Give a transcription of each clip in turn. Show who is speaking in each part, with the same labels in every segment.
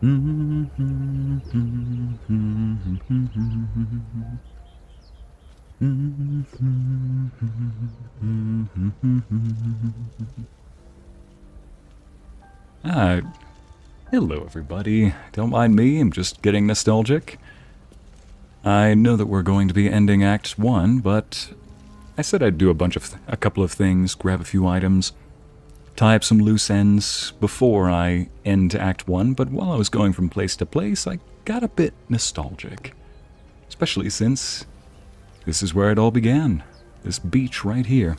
Speaker 1: Ah, hello everybody. Don't mind me, I'm just getting nostalgic. I know that we're going to be ending Act 1, but I said I'd do a couple of things, grab a few items, tie up some loose ends before I end Act 1, but while I was going from place to place, I got a bit nostalgic. Especially since this is where it all began. This beach right here.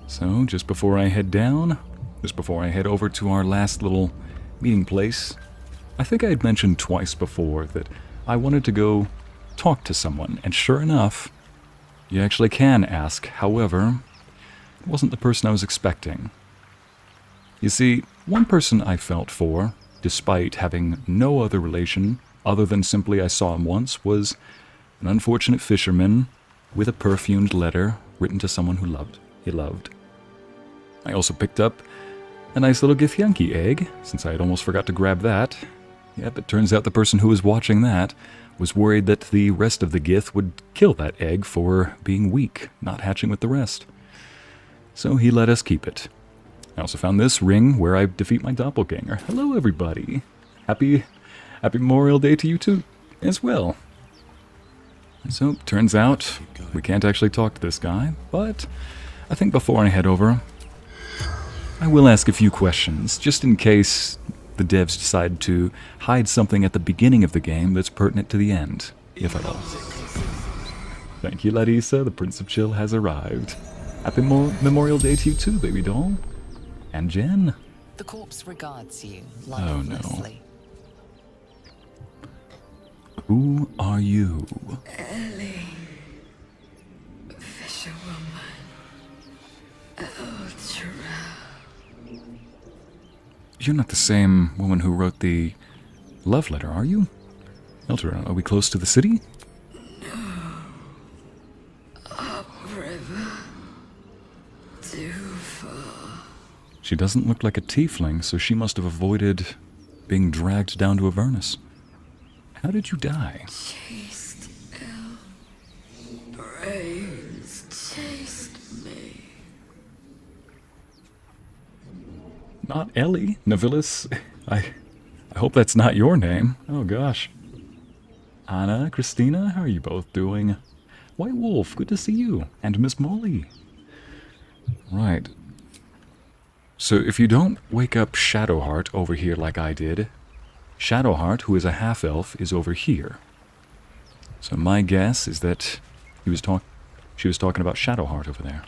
Speaker 1: So, just before I head down, just before I head over to our last little meeting place, I think I had mentioned twice before that I wanted to go talk to someone, and sure enough, you actually can ask. However, it wasn't the person I was expecting. You see, one person I felt for, despite having no other relation other than simply I saw him once, was an unfortunate fisherman with a perfumed letter written to someone he loved. I also picked up a nice little Githyanki egg, since I had almost forgot to grab that. Yep, it turns out the person who was watching that was worried that the rest of the Gith would kill that egg for being weak, not hatching with the rest. So he let us keep it. I also found this ring where I defeat my doppelganger. Hello everybody. Happy Memorial Day to you too, as well. So, turns out we can't actually talk to this guy, but I think before I head over, I will ask a few questions, just in case the devs decide to hide something at the beginning of the game that's pertinent to the end, if at all. Thank you, Larissa. The Prince of Chill has arrived. Happy Memorial Day to you too, baby doll. And Jen.
Speaker 2: The corpse regards you
Speaker 1: Oh no.
Speaker 2: lifelessly.
Speaker 1: Who are you?
Speaker 3: Ellie. Fisherwoman. Ultra.
Speaker 1: You're not the same woman who wrote the love letter, are you? Eltera, are we close to the city?
Speaker 3: Upriver. Too far.
Speaker 1: She doesn't look like a tiefling, so she must have avoided being dragged down to Avernus. How did you die?
Speaker 3: Chased ill. Brains chased me.
Speaker 1: Not Ellie. Navilis. I hope that's not your name. Oh gosh. Anna, Christina, how are you both doing? White Wolf, good to see you. And Miss Molly. Right. So if you don't wake up Shadowheart over here like I did, Shadowheart, who is a half-elf, is over here. So my guess is that she was talking about Shadowheart over there.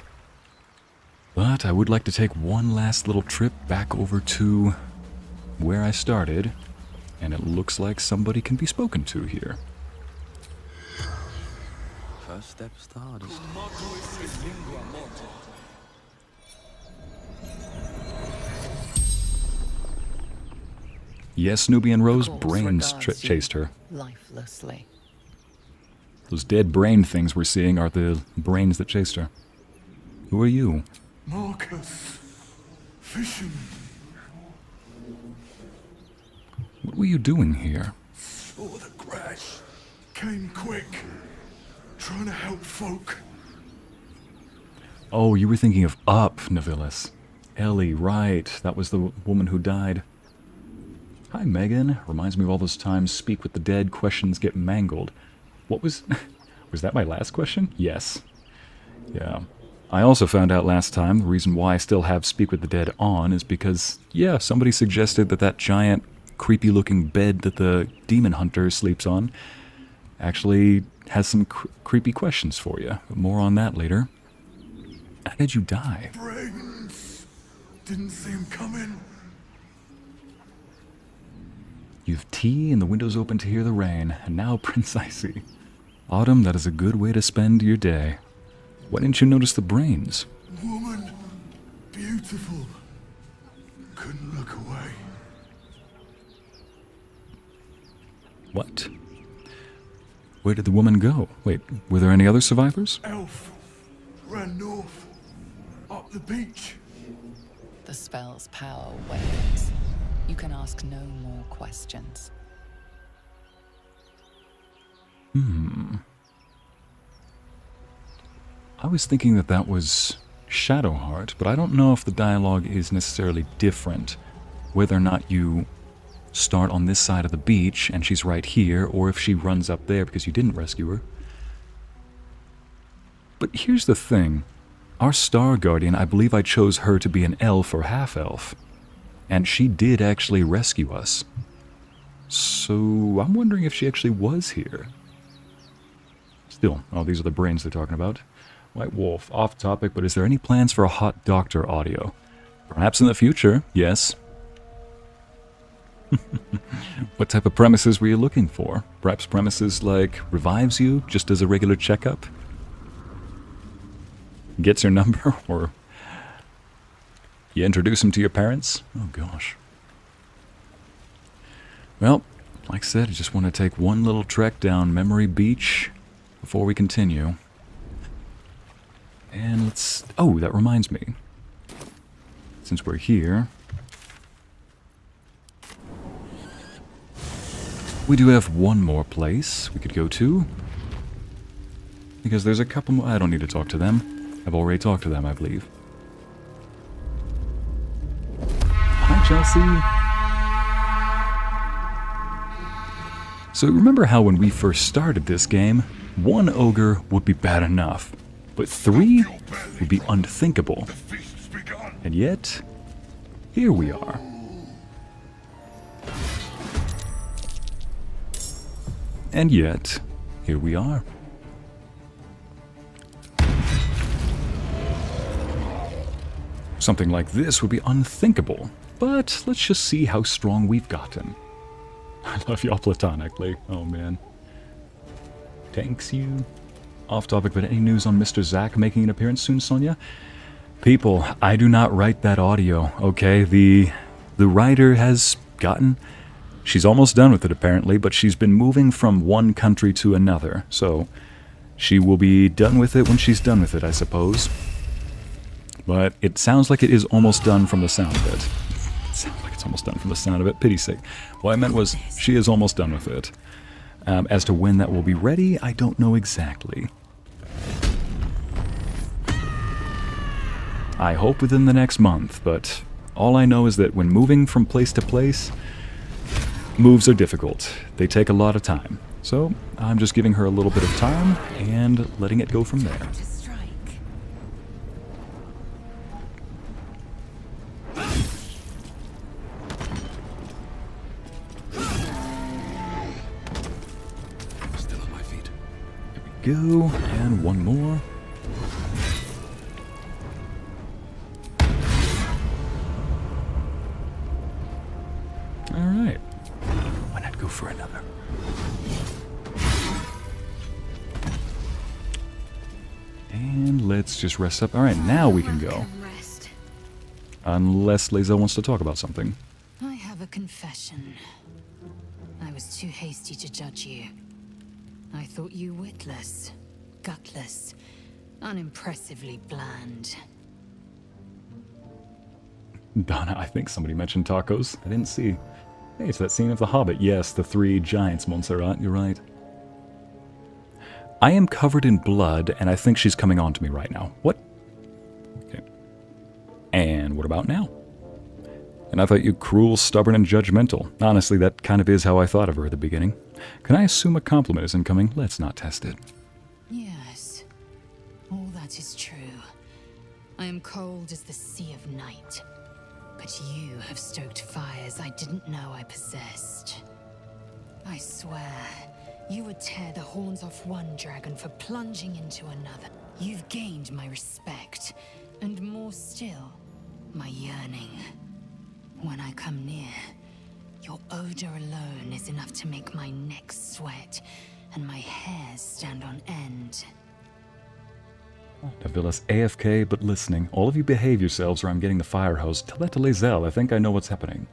Speaker 1: But I would like to take one last little trip back over to where I started, and it looks like somebody can be spoken to here.
Speaker 4: First step's the hardest.
Speaker 1: Yes, Nubian Rose,
Speaker 2: Corpse
Speaker 1: brains
Speaker 2: regards you
Speaker 1: chased her.
Speaker 2: lifelessly.
Speaker 1: Those dead brain things we're seeing are the brains that chased her. Who are you?
Speaker 5: Marcus, fisherman.
Speaker 1: What were you doing here?
Speaker 5: Saw the crash. Came quick. Trying to help folk.
Speaker 1: Oh, you were thinking of Up, Navilis. Ellie, right. That was the woman who died. Hi, Megan. Reminds me of all those times Speak with the Dead questions get mangled. What was... was that my last question? Yes. Yeah. I also found out last time the reason why I still have Speak with the Dead on is because, yeah, somebody suggested that giant, creepy-looking bed that the demon hunter sleeps on actually has some creepy questions for you. But more on that later. How did you die?
Speaker 5: Brains. Didn't see him coming.
Speaker 1: You have tea and the windows open to hear the rain, and now Prince Icy. Autumn, that is a good way to spend your day. Why didn't you notice the brains?
Speaker 5: Woman. Beautiful. Couldn't look away.
Speaker 1: What? Where did the woman go? Wait, were there any other survivors?
Speaker 5: Elf. Ran north. Up the beach.
Speaker 2: The spell's power wanes. You can ask no more questions.
Speaker 1: I was thinking that that was Shadowheart, but I don't know if the dialogue is necessarily different. Whether or not you start on this side of the beach and she's right here, or if she runs up there because you didn't rescue her. But here's the thing. Our Star Guardian, I believe I chose her to be an elf or half-elf. And she did actually rescue us. So I'm wondering if she actually was here. Still, oh, these are the brains they're talking about. White Wolf, off topic, but is there any plans for a Hot Doctor audio? Perhaps in the future, yes. What type of premises were you looking for? Perhaps premises like revives you just as a regular checkup? Gets your number, or you introduce him to your parents? Oh gosh. Well, like I said, I just want to take one little trek down Memory Beach before we continue. And let's... Oh, that reminds me. Since we're here, we do have one more place we could go to. Because there's a couple more... I don't need to talk to them. I've already talked to them, I believe. Hi, Chelsea. So remember how when we first started this game, one ogre would be bad enough, but 3 would be unthinkable. And yet, here we are. And yet, here we are. Something like this would be unthinkable, but let's just see how strong we've gotten. I love y'all platonically. Oh man. Thanks you. Off topic, but any news on Mr. Zack making an appearance soon, Sonia? People, I do not write that audio, okay? The writer has gotten... She's almost done with it, apparently, but she's been moving from one country to another, so she will be done with it when she's done with it, I suppose. But it sounds like it is almost done from the sound of it. It sounds like it's almost done from the sound of it. Pity's sake. What I meant was, she is almost done with it. As to when that will be ready, I don't know exactly. I hope within the next month, but all I know is that when moving from place to place, moves are difficult. They take a lot of time. So I'm just giving her a little bit of time and letting it go from there.
Speaker 4: Still on my feet.
Speaker 1: Here we go, and one more. Alright. Why not go for another? And let's just rest up. Alright, now we can go. Unless Lae'zel wants to talk about something.
Speaker 6: I have a confession. I was too hasty to judge you. I thought you witless, gutless, unimpressively bland.
Speaker 1: Donna, I think somebody mentioned tacos. I didn't see. Hey, it's that scene of The Hobbit. Yes, the 3 giants, Montserrat. You're right. I am covered in blood, and I think she's coming on to me right now. What? Okay. And what about now? And I thought you cruel, stubborn, and judgmental. Honestly, that kind of is how I thought of her at the beginning. Can I assume a compliment is incoming? Let's not test it.
Speaker 6: Yes, all that is true. I am cold as the sea of night. But you have stoked fires I didn't know I possessed. I swear, you would tear the horns off one dragon for plunging into another. You've gained my respect, and more still, my yearning. When I come near, your odor alone is enough to make my neck sweat and my hairs stand on end.
Speaker 1: Davila's AFK, but listening. All of you behave yourselves or I'm getting the fire hose. Tell that to Lae'zel. I think I know what's happening.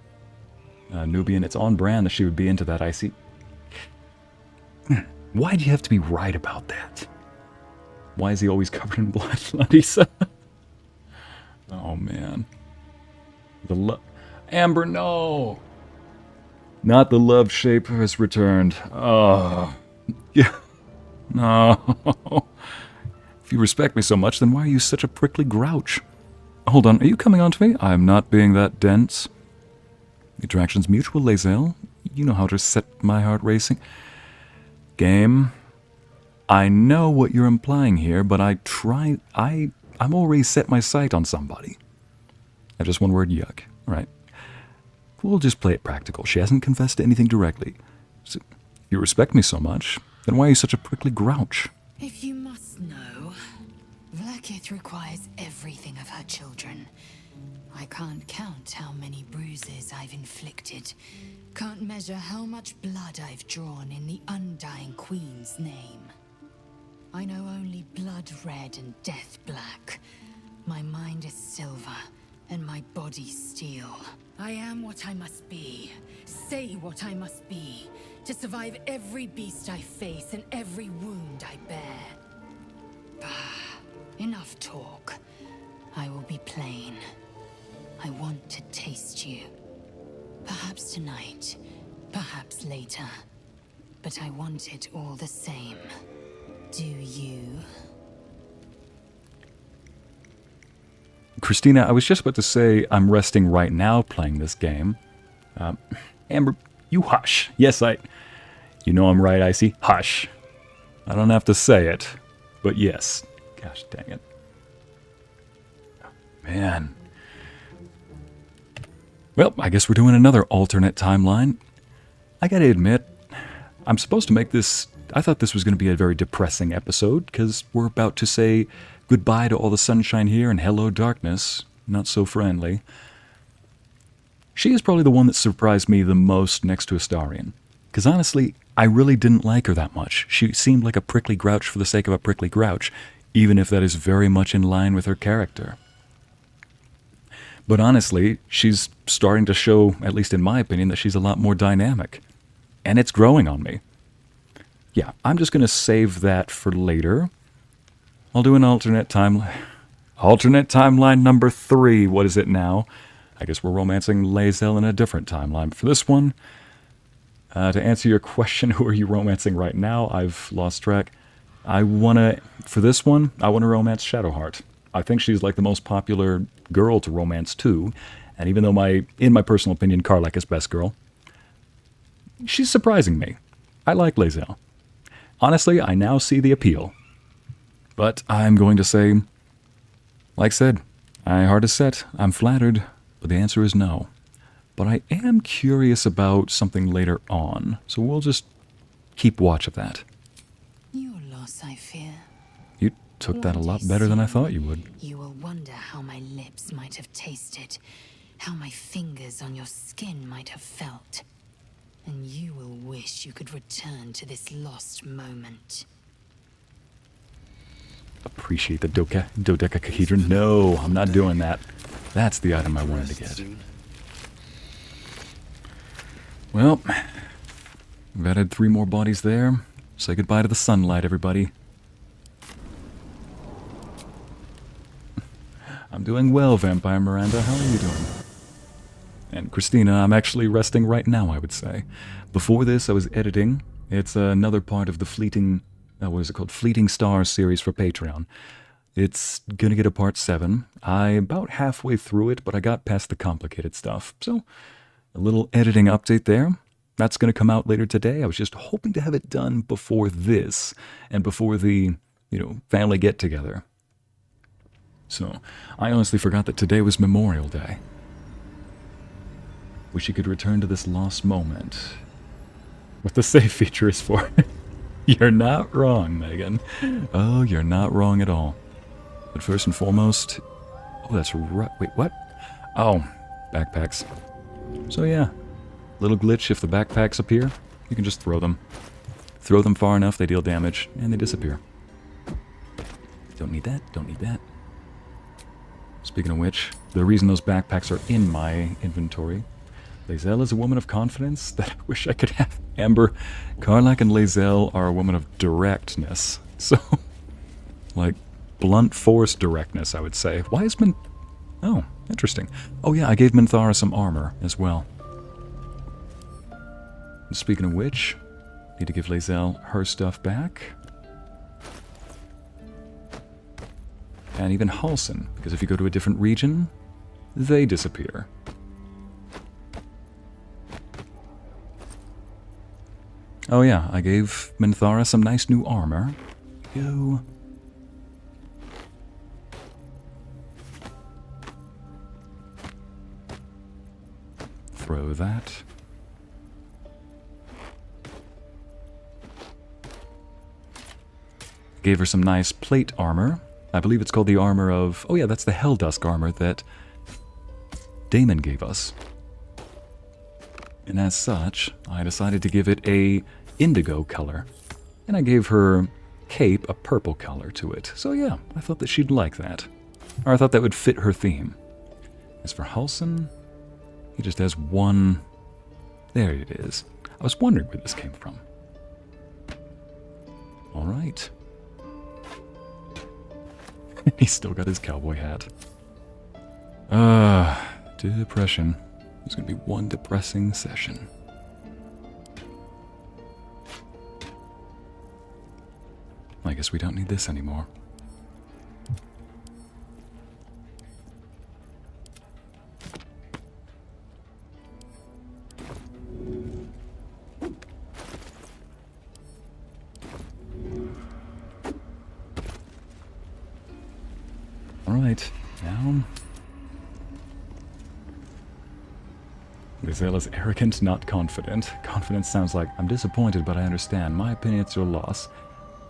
Speaker 1: Nubian, it's on brand that she would be into that icy... Why do you have to be right about that? Why is he always covered in blood, Ladisa? Oh, man. Amber, no! Not the love shape has returned. Oh. Yeah. No. If you respect me so much, then why are you such a prickly grouch? Hold on, are you coming on to me? I'm not being that dense. The attraction's mutual, Lae'zel. You know how to set my heart racing. Game. I know what you're implying here, but I'm already set my sight on somebody. Just one word, yuck. Alright. We'll just play it practical. She hasn't confessed to anything directly. So, if you respect me so much, then why are you such a prickly grouch?
Speaker 6: If you must know, Vlaakith requires everything of her children. I can't count how many bruises I've inflicted. Can't measure how much blood I've drawn in the undying Queen's name. I know only blood red and death black. My mind is silver, and my body steel. I am what I must be, say what I must be, to survive every beast I face and every wound I bear. Bah, enough talk. I will be plain. I want to taste you. Perhaps tonight, perhaps later. But I want it all the same. Do you?
Speaker 1: Christina, I was just about to say I'm resting right now playing this game. Amber, you hush. Yes, you know I'm right, Icy. Hush. I don't have to say it, but yes. Gosh dang it. Man. Well, I guess we're doing another alternate timeline. I gotta admit, I'm supposed to make this... I thought this was going to be a very depressing episode, because we're about to say goodbye to all the sunshine here and hello darkness. Not so friendly. She is probably the one that surprised me the most next to Astarion. Because honestly, I really didn't like her that much. She seemed like a prickly grouch for the sake of a prickly grouch, even if that is very much in line with her character. But honestly, she's starting to show, at least in my opinion, that she's a lot more dynamic. And it's growing on me. Yeah, I'm just going to save that for later. I'll do an alternate timeline. Alternate timeline number 3. What is it now? I guess we're romancing Lae'zel in a different timeline. For this one, to answer your question, who are you romancing right now? I've lost track. For this one, I want to romance Shadowheart. I think she's like the most popular girl to romance too. And even though in my personal opinion, Karlach is best girl, she's surprising me. I like Lae'zel. Honestly, I now see the appeal. But I'm going to say, like said, my heart is set. I'm flattered, but the answer is no. But I am curious about something later on, so we'll just keep watch of that.
Speaker 6: Your loss, I fear.
Speaker 1: You took that a lot better than I thought you would.
Speaker 6: You will wonder how my lips might have tasted, how my fingers on your skin might have felt. And you will wish you could return to this lost moment.
Speaker 1: Appreciate the dodecahedron. No, I'm not doing that. That's the item I wanted to get. Well, we've added 3 more bodies there. Say goodbye to the sunlight, everybody. I'm doing well, Vampire Miranda. How are you doing? And Christina, I'm actually resting right now, I would say. Before this, I was editing. It's another part of the Fleeting Stars series for Patreon. It's gonna get a part 7. I'm about halfway through it, but I got past the complicated stuff. So, a little editing update there. That's gonna come out later today. I was just hoping to have it done before this, and before the, family get-together. So, I honestly forgot that today was Memorial Day. Wish you could return to this lost moment. What the save feature is for. You're not wrong, Megan. Oh, you're not wrong at all. But first and foremost... Oh, that's right. Wait, what? Oh, backpacks. So yeah, little glitch. If the backpacks appear, you can just throw them. Throw them far enough, they deal damage, and they disappear. Don't need that, don't need that. Speaking of which, the reason those backpacks are in my inventory... Lae'zel is a woman of confidence that I wish I could have. Amber, Karlach and Lae'zel are a woman of directness. So, like, blunt force directness, I would say. Why is Oh, interesting. Oh yeah, I gave Minthara some armor as well. Speaking of which, need to give Lae'zel her stuff back. And even Halsin, because if you go to a different region, they disappear. Oh yeah, I gave Minthara some nice new armor. Go. Throw that. Gave her some nice plate armor. I believe it's called the armor of... Oh yeah, that's the Helldusk armor that Damon gave us. And as such, I decided to give it a indigo color. And I gave her cape a purple color to it. So yeah, I thought that she'd like that. Or I thought that would fit her theme. As for Halsin, he just has one... There it is. I was wondering where this came from. Alright. He's still got his cowboy hat. Depression. It's gonna be one depressing session. I guess we don't need this anymore. Alright, now... Lae'zel is arrogant, not confident. Confidence sounds like, I'm disappointed, but I understand. My opinion, it's your loss.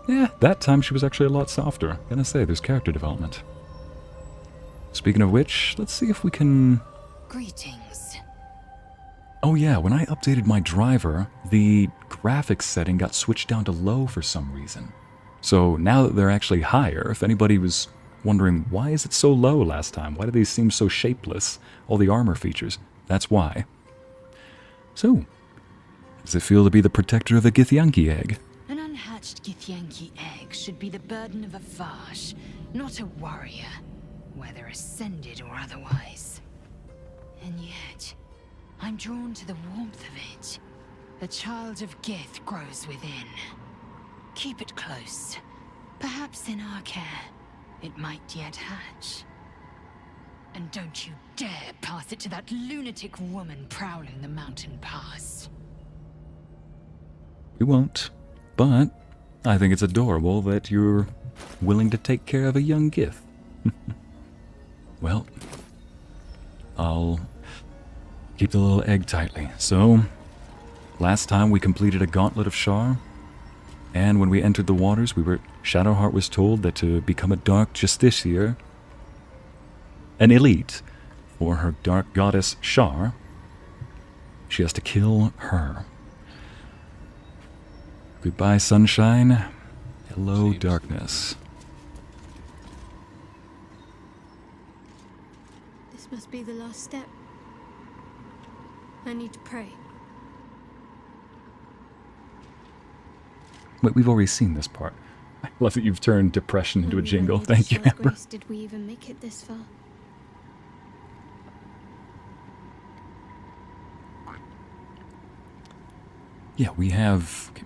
Speaker 1: Yeah, that time she was actually a lot softer. Gonna say, there's character development. Speaking of which, let's see if we can...
Speaker 6: Greetings.
Speaker 1: Oh yeah, when I updated my driver, the graphics setting got switched down to low for some reason. So now that they're actually higher, if anybody was wondering, why is it so low last time? Why do these seem so shapeless? All the armor features. That's why. So, how does it feel to be the protector of a Githyanki egg?
Speaker 6: An unhatched Githyanki egg should be the burden of a Vash, not a warrior, whether ascended or otherwise. And yet, I'm drawn to the warmth of it. The child of Gith grows within. Keep it close. Perhaps in our care, it might yet hatch. And don't you dare pass it to that lunatic woman prowling the mountain pass.
Speaker 1: We won't. But I think it's adorable that you're willing to take care of a young Gith. Well, I'll keep the little egg tightly. So, last time we completed a Gauntlet of Shar, and when we entered the waters, Shadowheart was told that to become a Dark Justiciar, an elite for her dark goddess Shar, she has to kill her. Goodbye, sunshine. Hello, darkness.
Speaker 7: This must be the last step. I need to pray.
Speaker 1: Wait, we've already seen this part. I love that you've turned depression into a
Speaker 7: Only
Speaker 1: jingle.
Speaker 7: by
Speaker 1: Thank you,
Speaker 7: Shar
Speaker 1: Amber.
Speaker 7: grace did we even make it this far?
Speaker 1: Yeah, we have... Okay.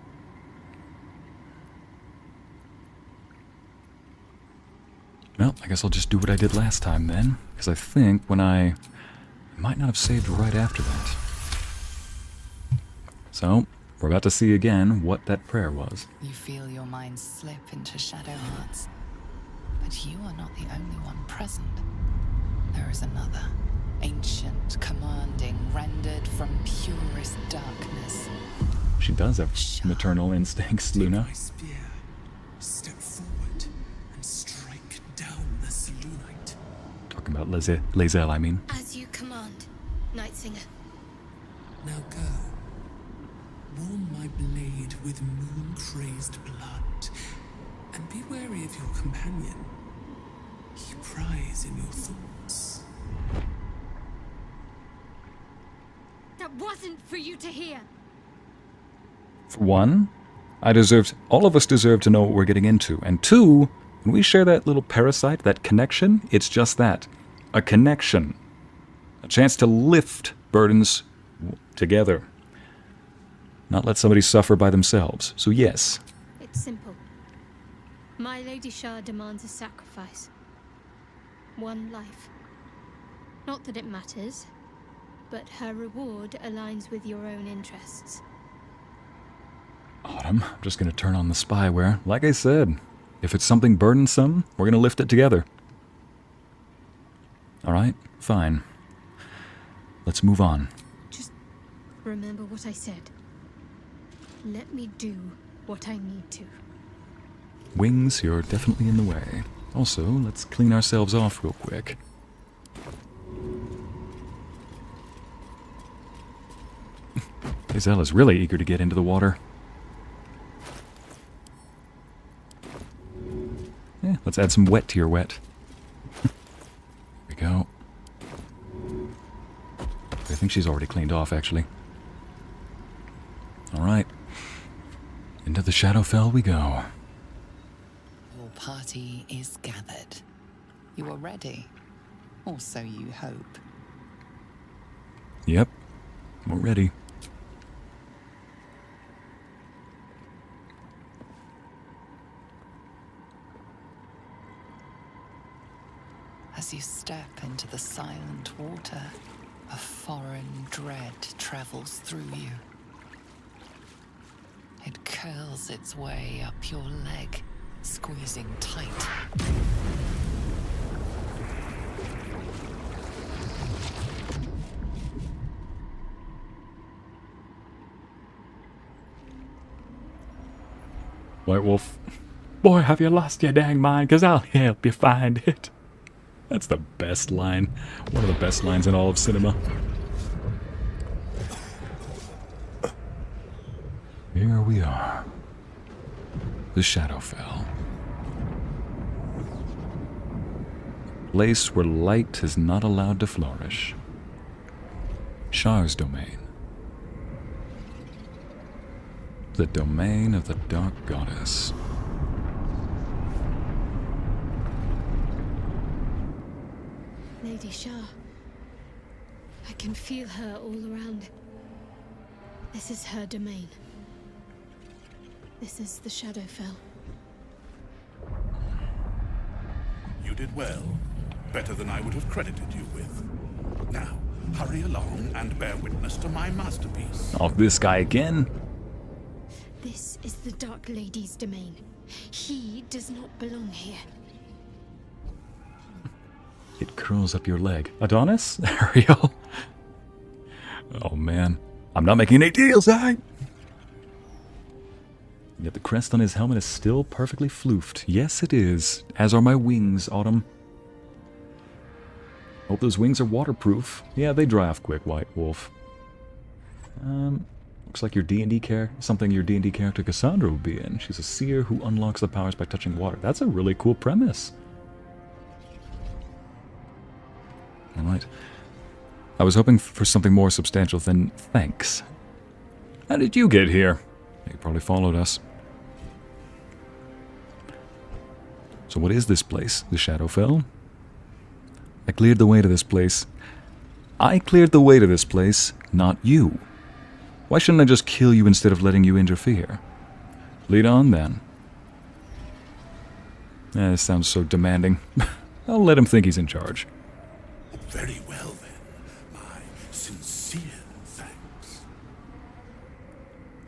Speaker 1: Well, I guess I'll just do what I did last time then, because I think when I might not have saved right after that. So, we're about to see again what that prayer was.
Speaker 2: You feel your mind slip into Shadowhearts. But you are not the only one present. There is another. Ancient, commanding, rendered from purest darkness.
Speaker 1: She does have maternal instincts, Luna.
Speaker 4: My spear, step forward, and strike down the Selûnite.
Speaker 1: Talking about Lae'zel, I mean.
Speaker 7: As you command, Nightsinger.
Speaker 4: Now go. Warm my blade with moon-crazed blood, and be wary of your companion. He pries in your thoughts.
Speaker 7: That wasn't for you to hear.
Speaker 1: For one, all of us deserve to know what we're getting into. And two, when we share that little parasite, that connection, it's just that. A connection. A chance to lift burdens together. not let somebody suffer by themselves. So yes.
Speaker 7: It's simple. My Lady Shar demands a sacrifice. One life. Not that it matters, but her reward aligns with your own interests.
Speaker 1: Autumn, I'm just going to turn on the spyware. Like I said, if it's something burdensome, we're going to lift it together. Alright, fine. Let's move on.
Speaker 7: Just remember what I said. Let me do what I need to.
Speaker 1: Wings, you're definitely in the way. Also, let's clean ourselves off real quick. Lae'zel is really eager to get into the water. Yeah, let's add some wet to your wet. There we go. I think she's already cleaned off, actually. Alright. Into the Shadowfell we go.
Speaker 2: Your party is gathered. You are ready. Or so you hope.
Speaker 1: Yep. We're ready.
Speaker 2: As you step into the silent water, a foreign dread travels through you. It curls its way up your leg, squeezing tight.
Speaker 1: White Wolf. Boy, have you lost your dang mind, 'cause I'll help you find it. That's the best line. One of the best lines in all of cinema. Here we are. The Shadowfell. Place where light is not allowed to flourish. Shar's domain. The domain of the Dark Goddess.
Speaker 7: Lady Shar. I can feel her all around. This is her domain. This is the Shadowfell.
Speaker 5: You did well. Better than I would have credited you with. Now, hurry along and bear witness to my masterpiece.
Speaker 1: Oh, this guy again?
Speaker 7: This is the Dark Lady's domain. He does not belong here.
Speaker 1: It curls up your leg. Adonis? Ariel? Oh man. I'm not making any deals, Yet the crest on his helmet is still perfectly floofed. Yes, it is. As are my wings, Autumn. Hope those wings are waterproof. Yeah, they dry off quick, White Wolf. Looks like your D&D something your D&D character Cassandra would be in. She's a seer who unlocks the powers by touching water. That's a really cool premise. Alright. I was hoping for something more substantial than thanks. How did you get here? You probably followed us. So what is this place? The Shadowfell? I cleared the way to this place. I cleared the way to this place, not you. Why shouldn't I just kill you instead of letting you interfere? Lead on, then. This sounds so demanding. I'll let him think he's in charge.
Speaker 5: Very well, then. My sincere thanks.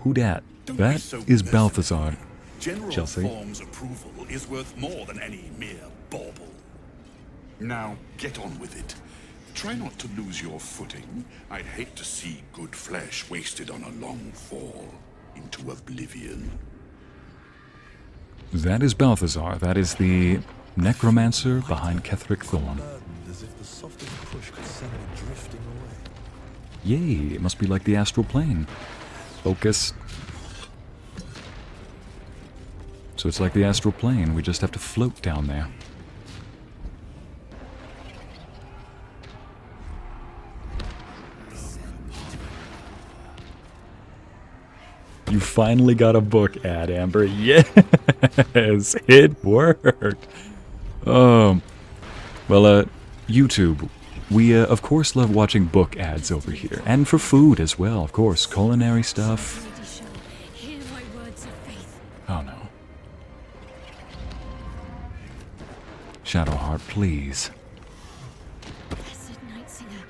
Speaker 1: Who dat?
Speaker 5: Don't
Speaker 1: That
Speaker 5: be so
Speaker 1: is
Speaker 5: mercenary.
Speaker 1: Balthazar.
Speaker 5: General
Speaker 1: Chelsea.
Speaker 5: Thorm's approval is worth more than any mere bauble. Now, get on with it. Try not to lose your footing. I'd hate to see good flesh wasted on a long fall into oblivion.
Speaker 1: That is Balthazar. That is the necromancer behind Ketheric Thorm.
Speaker 8: As if the softest push could send me drifting away.
Speaker 1: Yay, it must be like the astral plane. Focus. So it's like the astral plane. We just have to float down there. You finally got a book ad, Amber. Yes, it worked. Well, YouTube. We, of course, love watching book ads over here. And for food as well, of course. Culinary stuff. Shadowheart, please.
Speaker 7: Blessed Nightsinger,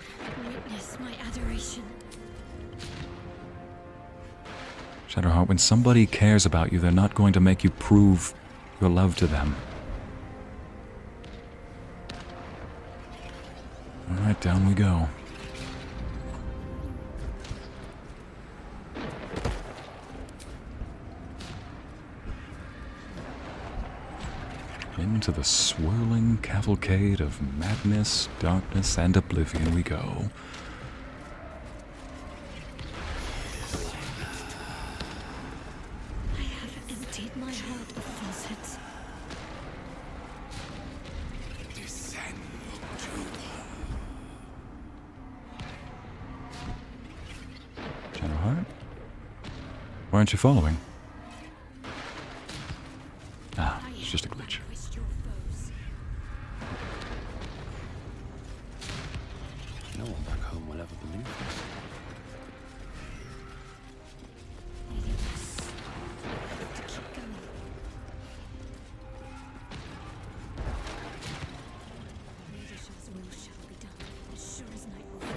Speaker 7: witness my adoration.
Speaker 1: Shadowheart, when somebody cares about you, they're not going to make you prove your love to them. Alright, down we go. Into the swirling cavalcade of madness, darkness, and oblivion we go.
Speaker 7: I have emptied my heart of falsehoods.
Speaker 5: Descend to
Speaker 1: Shadowheart? Why aren't you following? Ah, it's just a glitch.
Speaker 8: No one back home will ever believe this.
Speaker 7: Lae'zel's will shall be done, as sure as night will fall.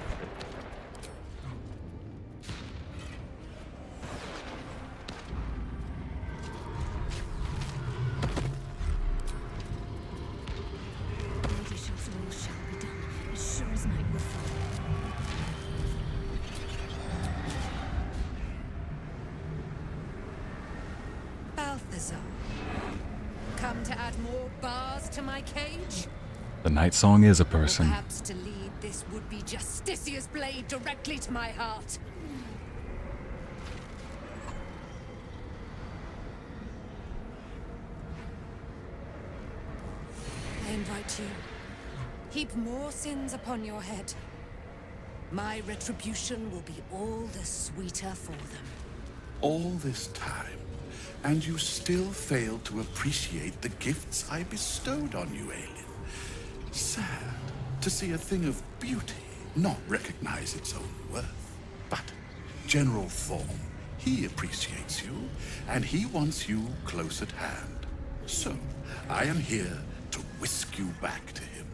Speaker 7: Lae'zel's will shall be done, as sure as night will fall.
Speaker 9: Balthazar, come to add more bars to my cage?
Speaker 1: The Nightsong is a
Speaker 9: Or
Speaker 1: person.
Speaker 9: perhaps to lead this would-be Justicia's blade directly to my heart? I invite you. Heap more sins upon your head. My retribution will be all the sweeter for them.
Speaker 5: all this time, and you still fail to appreciate the gifts I bestowed on you, Aelin. Sad to see a thing of beauty not recognize its own worth. But General Thorm, he appreciates you, and he wants you close at hand. So, I am here to whisk you back to him.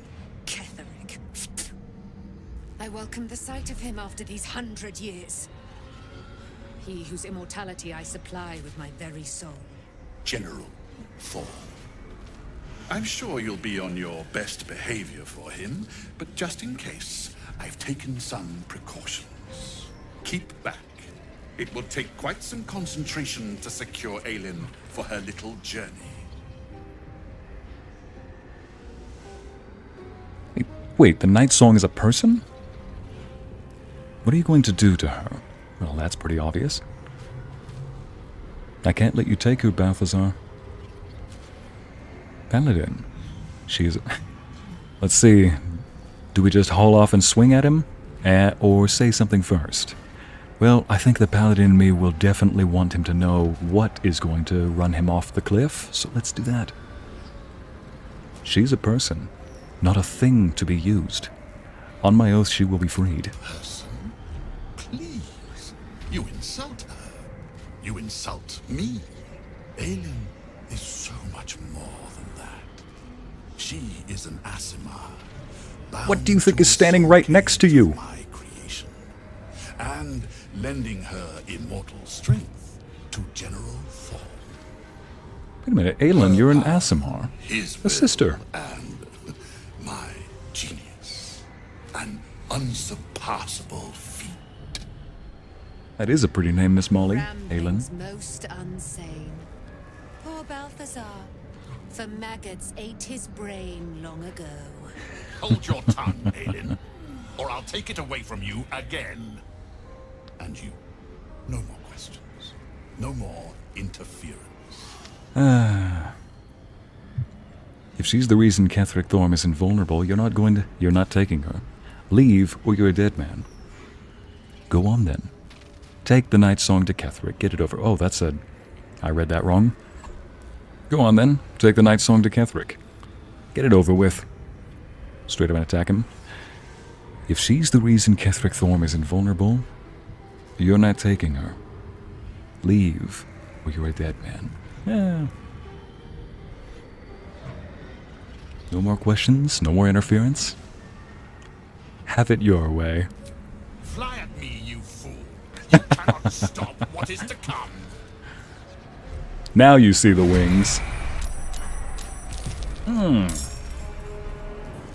Speaker 9: Ketheric. I welcome the sight of him after these 100 years. He whose immortality I supply with my very soul.
Speaker 5: General Thorm. I'm sure you'll be on your best behavior for him, but just in case, I've taken some precautions. Keep back. It will take quite some concentration to secure Aelin for her little journey.
Speaker 1: Wait, the Nightsong is a person? What are you going to do to her? Well, that's pretty obvious. I can't let you take her, Balthazar. Paladin. She is... Let's see. Do we just haul off and swing at him? Or say something first? Well, I think the Paladin in me will definitely want him to know what is going to run him off the cliff, so let's do that. She's a person, not a thing to be used. On my oath, she will be freed.
Speaker 5: Person? Please. You insult her. You insult me. Aelin is so much more than that. She is an Aasimar.
Speaker 1: What do you think is standing right next to you?
Speaker 5: My creation. And lending her immortal strength to General Thorm.
Speaker 1: Wait a minute, Aelin, you're an Aasimar.
Speaker 5: His
Speaker 1: A
Speaker 5: will
Speaker 1: sister.
Speaker 5: And my genius. An unsurpassable feat.
Speaker 1: That is a pretty name, Miss Molly.
Speaker 9: Ramblings
Speaker 1: Aelin.
Speaker 9: most unsane. Poor Balthazar. For maggots ate his brain long ago.
Speaker 5: Hold your tongue, Aelin, or I'll take it away from you again. And you, no more questions. No more interference.
Speaker 1: If she's the reason Ketheric Thorm is invulnerable, you're not taking her. Leave, or you're a dead man. Go on then. Take the Nightsong to Ketheric. Get it over. Oh, I read that wrong. Go on then. Take the Nightsong to Ketheric. Get it over with. Straight up and attack him. If she's the reason Ketheric Thorm is invulnerable, you're not taking her. Leave, or you're a dead man. Yeah. No more questions, no more interference. Have it your way.
Speaker 5: Fly at me, you fool. You cannot stop what is to come.
Speaker 1: Now you see the wings.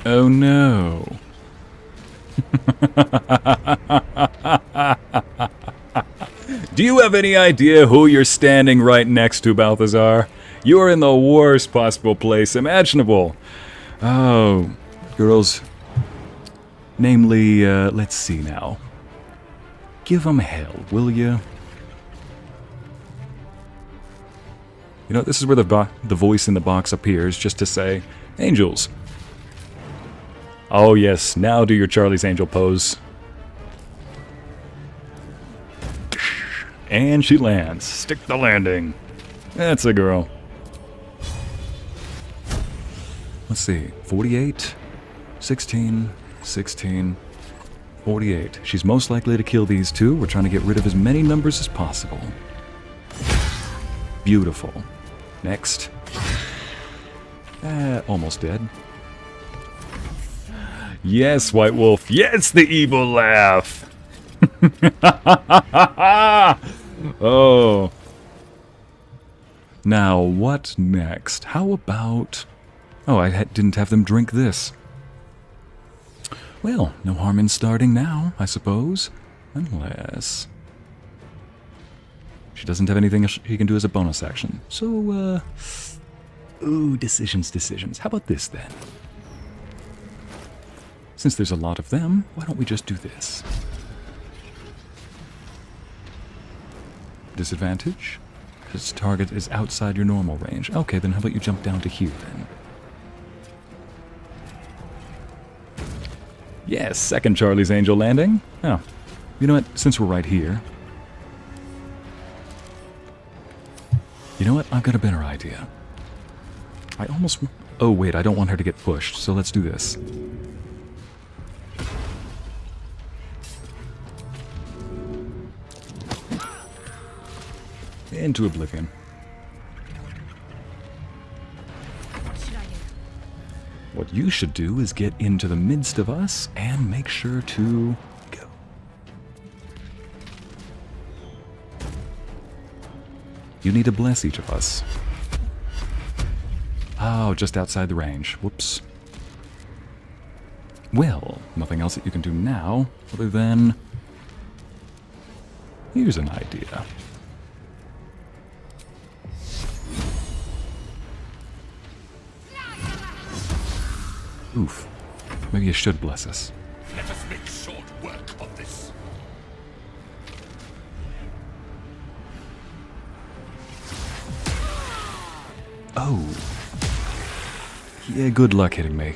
Speaker 1: Oh no. Do you have any idea who you're standing right next to, Balthazar? You are in the worst possible place imaginable. Oh, girls. Namely, let's see now. Give 'em hell, will you? You know, this is where the voice in the box appears, just to say, angels. Oh yes, now do your Charlie's Angel pose. And she lands. Stick the landing. That's a girl. Let's see, 48, 16, 16, 48. She's most likely to kill these two. We're trying to get rid of as many numbers as possible. Beautiful. Next. Almost dead. Yes, White Wolf. Yes, the evil laugh. Oh. Now, what next? How about... Oh, I didn't have them drink this. Well, no harm in starting now, I suppose. Unless... She doesn't have anything she can do as a bonus action. So, ooh, decisions. How about this, then? Since there's a lot of them, why don't we just do this? Disadvantage? This target is outside your normal range. Okay, then how about you jump down to here, then? Yes, second Charlie's Angel landing. Oh, you know what? Since we're right here... You know what? I've got a better idea. I almost... Oh, wait, I don't want her to get pushed, so let's do this. Into oblivion. What you should do is get into the midst of us and make sure to go. You need to bless each of us. Oh, just outside the range. Whoops. Well, nothing else that you can do now other than... Here's an idea. Oof. Maybe you should bless us.
Speaker 5: Let us make short work of this.
Speaker 1: Oh. Yeah, good luck hitting me.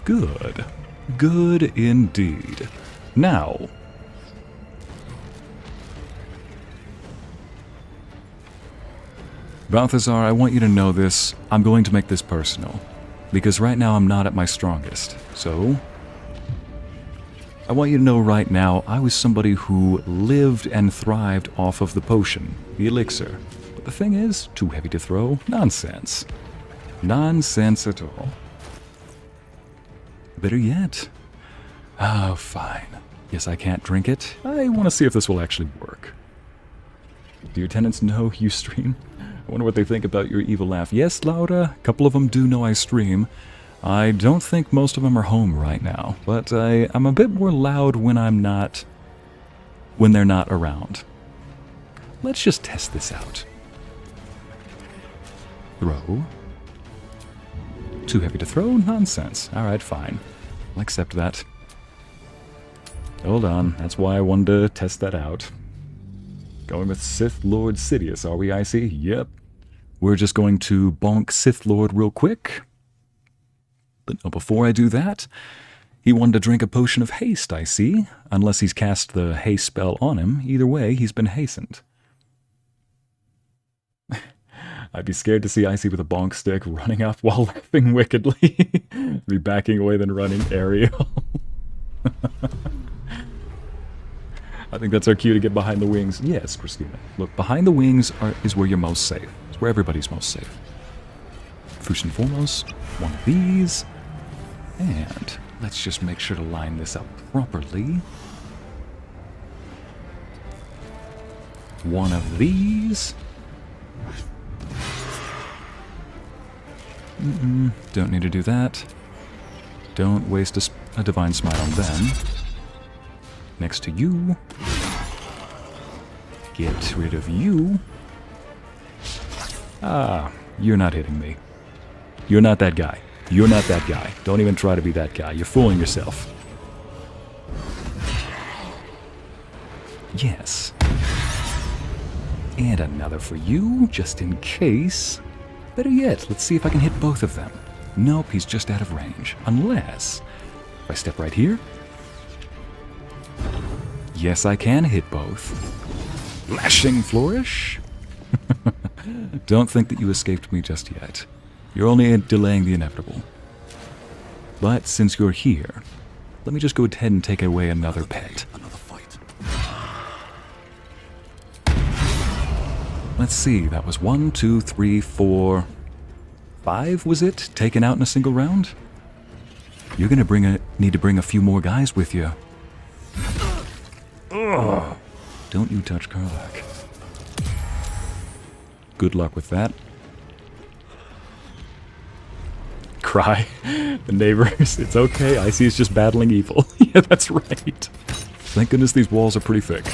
Speaker 1: Good. Good indeed. Now... Balthazar, I want you to know this. I'm going to make this personal. Because right now I'm not at my strongest. So... I want you to know right now, I was somebody who lived and thrived off of the potion, the elixir. But the thing is, too heavy to throw? Nonsense. Nonsense at all. Better yet. Oh, fine. Yes, I can't drink it. I want to see if this will actually work. Do your tenants know you stream? I wonder what they think about your evil laugh. Yes, Laura, a couple of them do know I stream. I don't think most of them are home right now, but I'm a bit more loud when they're not around. Let's just test this out. Throw. Too heavy to throw? Nonsense. Alright, fine. I'll accept that. Hold on, that's why I wanted to test that out. Going with Sith Lord Sidious, are we, Icy? Yep. We're just going to bonk Sith Lord real quick. But no, before I do that, he wanted to drink a potion of haste, I see. Unless he's cast the haste spell on him. Either way, he's been hastened. I'd be scared to see Icy with a bonk stick running up while laughing wickedly. Be backing away then running Ariel. I think that's our cue to get behind the wings. Yes, Christina. Look, behind the wings is where you're most safe. It's where everybody's most safe. First and foremost, one of these. And let's just make sure to line this up properly. One of these. Don't need to do that. Don't waste a divine smite on them. Next to you. Get rid of you. Ah, you're not hitting me. You're not that guy. You're not that guy. Don't even try to be that guy. You're fooling yourself. Yes. And another for you, just in case. Better yet, let's see if I can hit both of them. Nope, he's just out of range. Unless, if I step right here. Yes, I can hit both. Lashing Flourish. Don't think that you escaped me just yet. You're only delaying the inevitable. But since you're here, let me just go ahead and take away another pet.
Speaker 8: Another fight.
Speaker 1: Let's see, that was 1, 2, 3, 4, 5, was it? Taken out in a single round? You're gonna need to bring a few more guys with you. Ugh. Don't you touch Karlach. Good luck with that. Cry. The neighbors. It's okay. Icy is just battling evil. Yeah, that's right. Thank goodness these walls are pretty thick.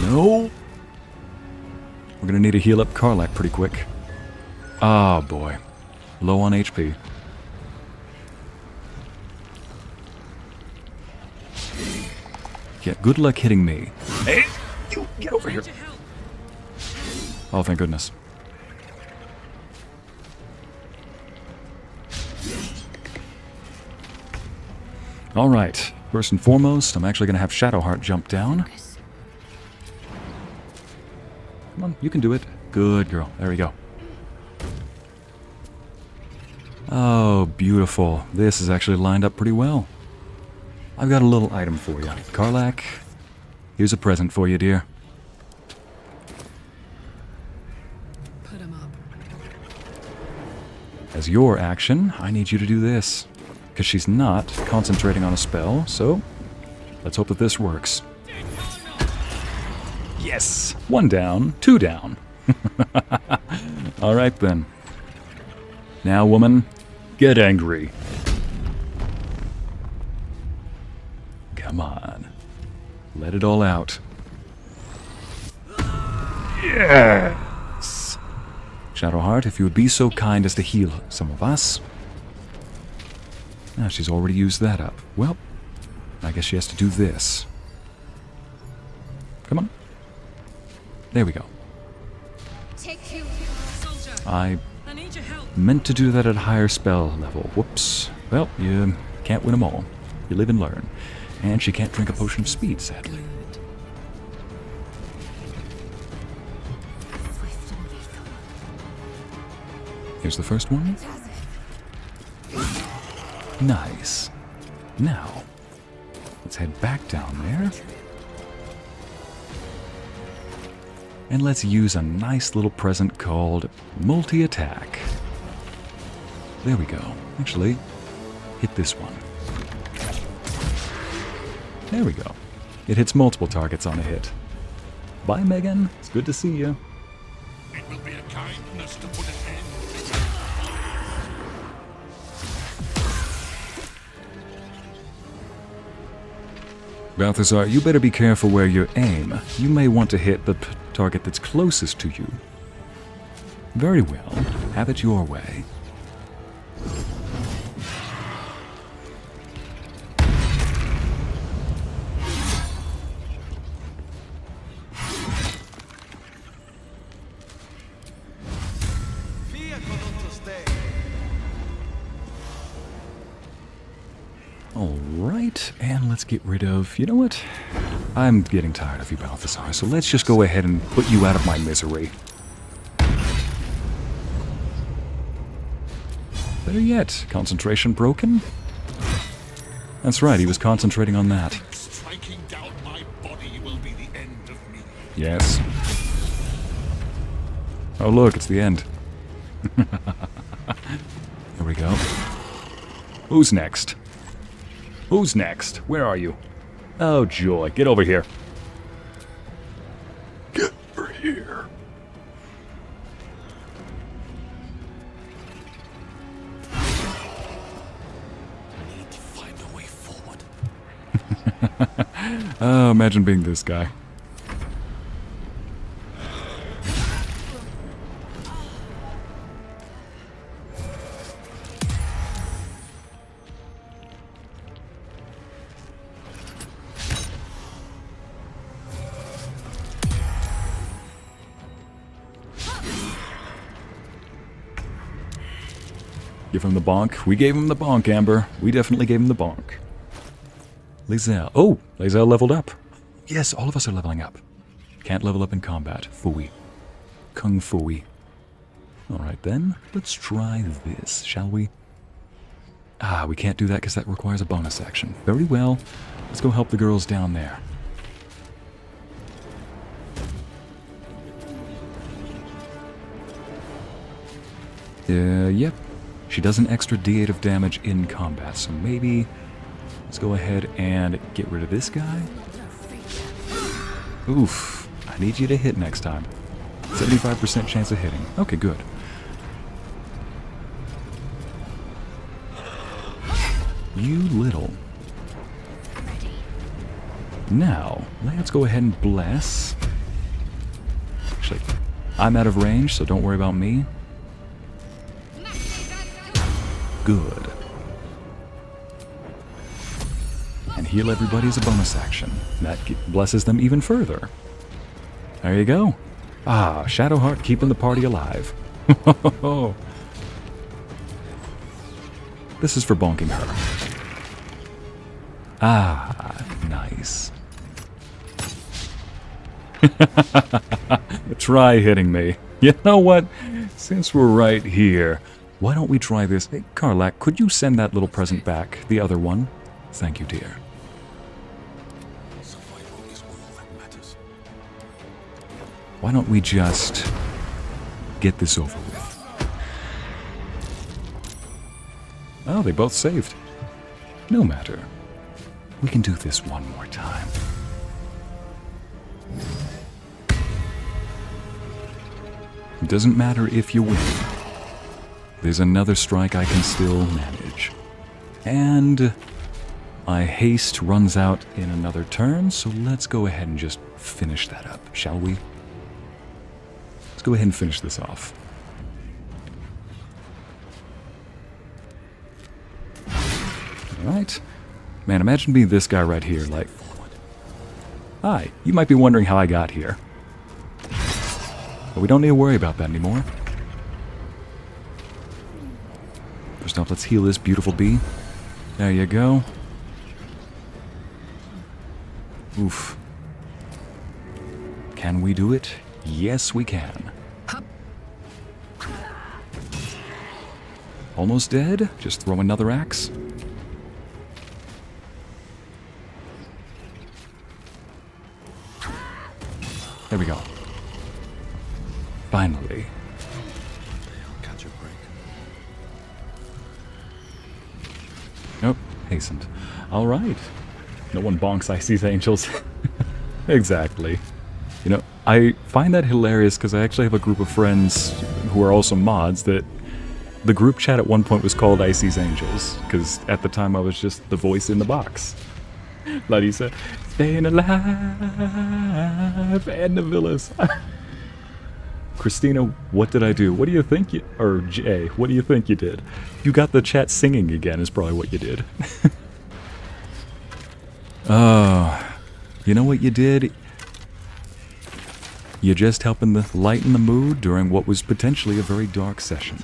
Speaker 1: No. We're gonna need to heal up Karlach pretty quick. Ah, boy. Low on HP. Yeah, good luck hitting me. Hey, you get over here. Oh, thank goodness. All right. First and foremost, I'm actually going to have Shadowheart jump down. Come on, you can do it. Good girl. There we go. Oh, beautiful. This is actually lined up pretty well. I've got a little item for you. Karlach, here's a present for you, dear.
Speaker 9: Put him up.
Speaker 1: As your action, I need you to do this. Because she's not concentrating on a spell, so let's hope that this works. Yes! 1 down, 2 down. Alright then. Now, woman, get angry. Come on. Let it all out. Yes! Shadowheart, if you would be so kind as to heal some of us. Now she's already used that up. Well, I guess she has to do this. Come on. There we go. I meant to do that at a higher spell level. Whoops. Well, you can't win them all. You live and learn. And she can't drink a potion of speed, sadly. Here's the first one. Nice. Now, let's head back down there. And let's use a nice little present called multi-attack. There we go. Actually, hit this one. There we go. It hits multiple targets on a hit. Bye, Megan. It's good to see you.
Speaker 5: It will be a kindness to put an end to it.
Speaker 1: Balthazar, you better be careful where you aim. You may want to hit the target that's closest to you. Very well. Have it your way. Alright, and let's get rid of... You know what? I'm getting tired of you, Balthazar, so let's just go ahead and put you out of my misery. Better yet, concentration broken? That's right, he was concentrating on that.
Speaker 5: Striking down my body will be the end of me.
Speaker 1: Yes. Oh look, it's the end. Here we go. Who's next? Who's next? Where are you? Oh joy, get over here. Get over here.
Speaker 8: I need to find a way forward.
Speaker 1: Oh, imagine being this guy. Give him the bonk. We gave him the bonk, Amber. We definitely gave him the bonk. Lae'zel. Oh, Lae'zel leveled up. Yes, all of us are leveling up. Can't level up in combat. Fooey. Kung Fooey. Alright then, let's try this, shall we? Ah, we can't do that because that requires a bonus action. Very well. Let's go help the girls down there. Yep. She does an extra d8 of damage in combat, so maybe let's go ahead and get rid of this guy. Oof. I need you to hit next time. 75% chance of hitting. Okay, good. You little. Now, let's go ahead and bless. Actually, I'm out of range, so don't worry about me. Good. And heal everybody as a bonus action. That blesses them even further. There you go. Ah, Shadowheart keeping the party alive. This is for bonking her. Ah, nice. Try hitting me. You know what? Since we're right here, why don't we try this? Hey, Karlach, could you send that little present back? The other one? Thank you, dear.
Speaker 8: Survival is all that matters.
Speaker 1: Why don't we just get this over with? Oh, they both saved. No matter. We can do this one more time. It doesn't matter if you win. There's another strike I can still manage. And my haste runs out in another turn, so let's go ahead and just finish that up, shall we? Let's go ahead and finish this off. Alright. Man, imagine being this guy right here, like... Hi, you might be wondering how I got here. But we don't need to worry about that anymore. First off, let's heal this beautiful bee. There you go. Oof. Can we do it? Yes, we can. Almost dead. Just throw another axe. There we go. Finally.
Speaker 8: Catch a break.
Speaker 1: Nope, hastened. All right. No one bonks Icy's Angels. Exactly. You know, I find that hilarious because I actually have a group of friends who are also mods that the group chat at one point was called Icy's Angels because at the time I was just the voice in the box. Larissa, staying alive, and the villas. Christina, what did I do? What do you think you... Or Jay, what do you think you did? You got the chat singing again is probably what you did. Oh, you know what you did? You just helping to lighten the mood during what was potentially a very dark session.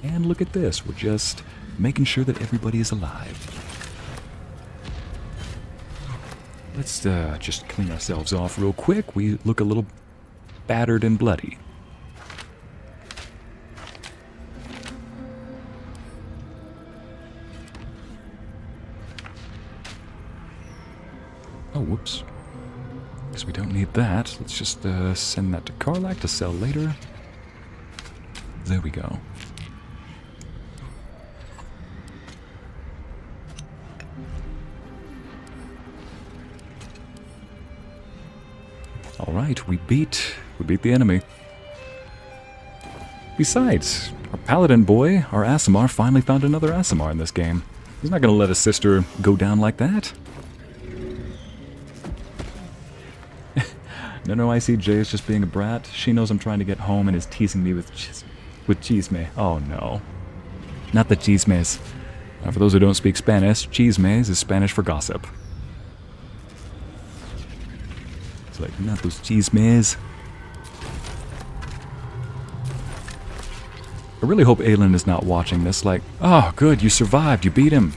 Speaker 1: And look at this, we're just making sure that everybody is alive. Let's just clean ourselves off real quick. We look a little battered and bloody. Oh, whoops. Guess we don't need that. Let's just send that to Karlach to sell later. There we go. Alright, we beat the enemy. Besides, our paladin boy, our Aasimar, finally found another Aasimar in this game. He's not going to let his sister go down like that. No, I see Jay is just being a brat. She knows I'm trying to get home and is teasing me with chisme. Oh no. Not the chismes. For those who don't speak Spanish, chismes is Spanish for gossip. It's like, not those chismes. I really hope Aelin is not watching this like, oh good, you survived, you beat him.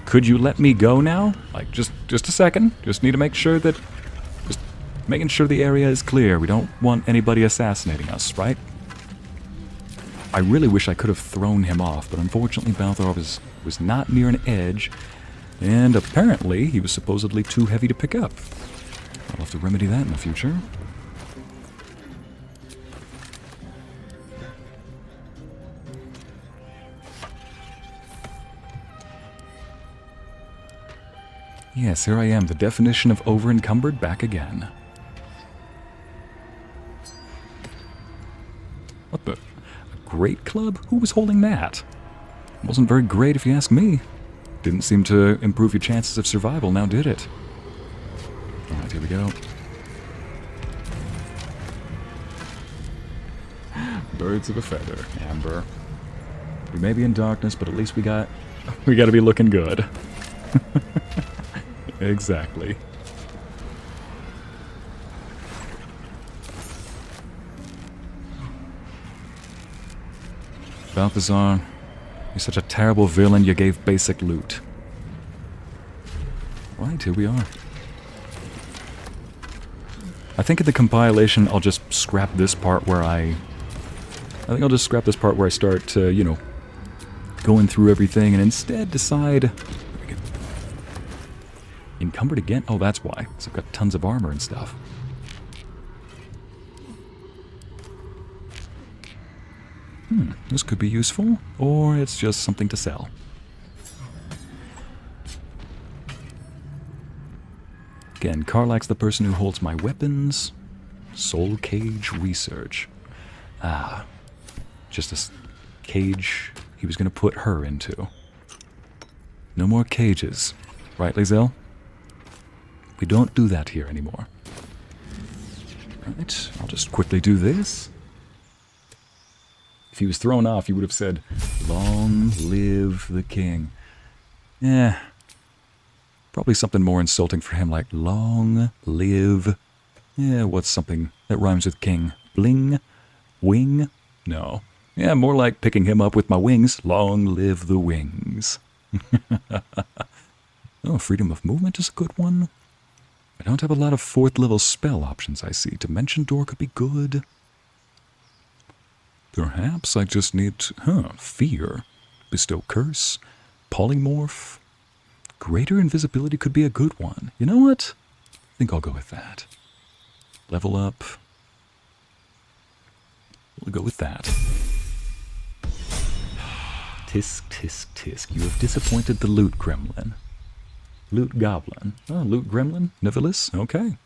Speaker 1: Could you let me go now? Like, just a second. Just need to make sure that... Just making sure the area is clear. We don't want anybody assassinating us, right? I really wish I could have thrown him off, but unfortunately Balthazar was not near an edge, and apparently he was supposedly too heavy to pick up. I'll have to remedy that in the future. Yes, here I am, the definition of over-encumbered back again. What the? A great club? Who was holding that? Wasn't very great if you ask me. Didn't seem to improve your chances of survival, now did it? Alright, here we go. Birds of a feather, Amber. We may be in darkness, but at least we gotta be looking good. Exactly. Balthazar, you're such a terrible villain, you gave basic loot. Right, here we are. I think in the compilation I'll just scrap this part where I start, you know, going through everything and instead decide... Encumbered again? Oh, that's why. So I've got tons of armor and stuff. This could be useful, or it's just something to sell. Again, Karlach's the person who holds my weapons. Soul cage research. Ah, just a cage he was going to put her into. No more cages. Right, Lae'zel? We don't do that here anymore. Right, I'll just quickly do this. If he was thrown off, he would have said, "Long live the king." Yeah. Probably something more insulting for him, like, "Long live..." Yeah, what's something that rhymes with king? Bling? Wing? No. Yeah, more like picking him up with my wings. Long live the wings. Oh, freedom of movement is a good one. I don't have a lot of 4th level spell options, I see. Dimension Door could be good. Perhaps I just need to... Fear. Bestow Curse. Polymorph. Greater Invisibility could be a good one. You know what? I think I'll go with that. Level up. We'll go with that. Tisk, tisk, tisk. You have disappointed the loot gremlin. Loot goblin. Oh, loot gremlin? Nivalis? Okay.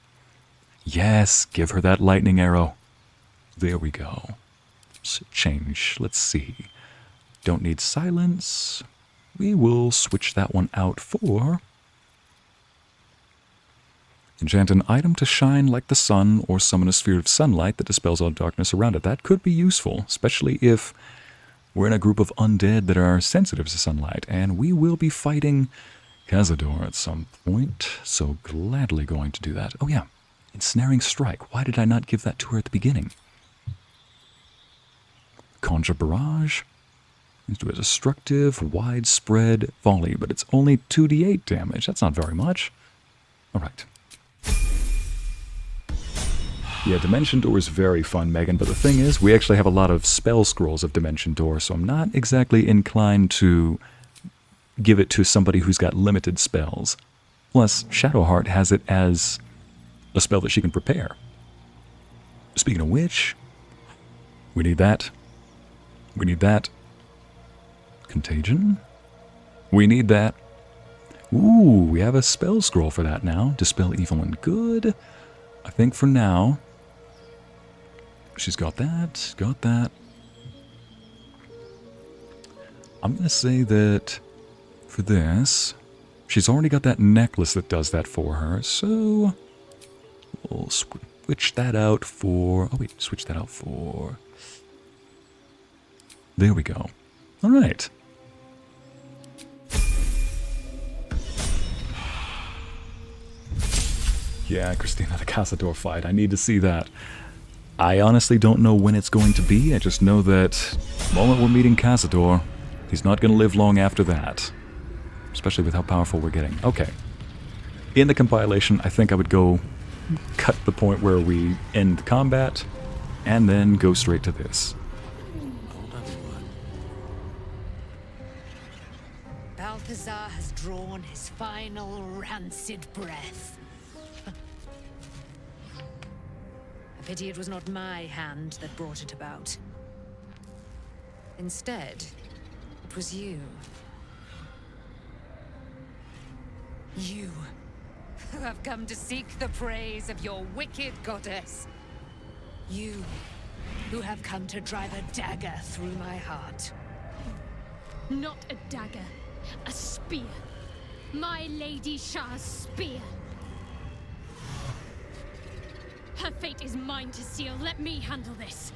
Speaker 1: Yes, give her that lightning arrow. There we go. Change. Let's see. Don't need silence. We will switch that one out for... Enchant an item to shine like the sun, or summon a sphere of sunlight that dispels all darkness around it. That could be useful, especially if we're in a group of undead that are sensitive to sunlight, and we will be fighting Cazador at some point, so gladly going to do that. Oh yeah, Ensnaring Strike. Why did I not give that to her at the beginning? Conjure Barrage. Let's do a destructive, widespread volley, but it's only 2d8 damage. That's not very much. Alright. Yeah, Dimension Door is very fun, Megan, but the thing is, we actually have a lot of spell scrolls of Dimension Door, so I'm not exactly inclined to give it to somebody who's got limited spells. Plus, Shadowheart has it as a spell that she can prepare. Speaking of which, we need that. We need that. Contagion? We need that. Ooh, we have a spell scroll for that now. Dispel evil and good. I think for now, she's got that, got that. I'm going to say that for this, she's already got that necklace that does that for her, so we'll switch that out for... Oh wait, switch that out for... There we go. All right. Yeah, Christina, the Cazador fight. I need to see that. I honestly don't know when it's going to be. I just know that the moment we're meeting Cazador, he's not going to live long after that. Especially with how powerful we're getting. Okay. In the compilation, I think I would go cut the point where we end the combat and then go straight to this.
Speaker 9: Balthazar has drawn his final rancid breath. A pity it was not my hand that brought it about. Instead, it was you. You, who have come to seek the praise of your wicked goddess. You, who have come to drive a dagger through my heart.
Speaker 7: Not a dagger, a spear. My Lady Shar's spear. Her fate is mine to seal. Let me handle this.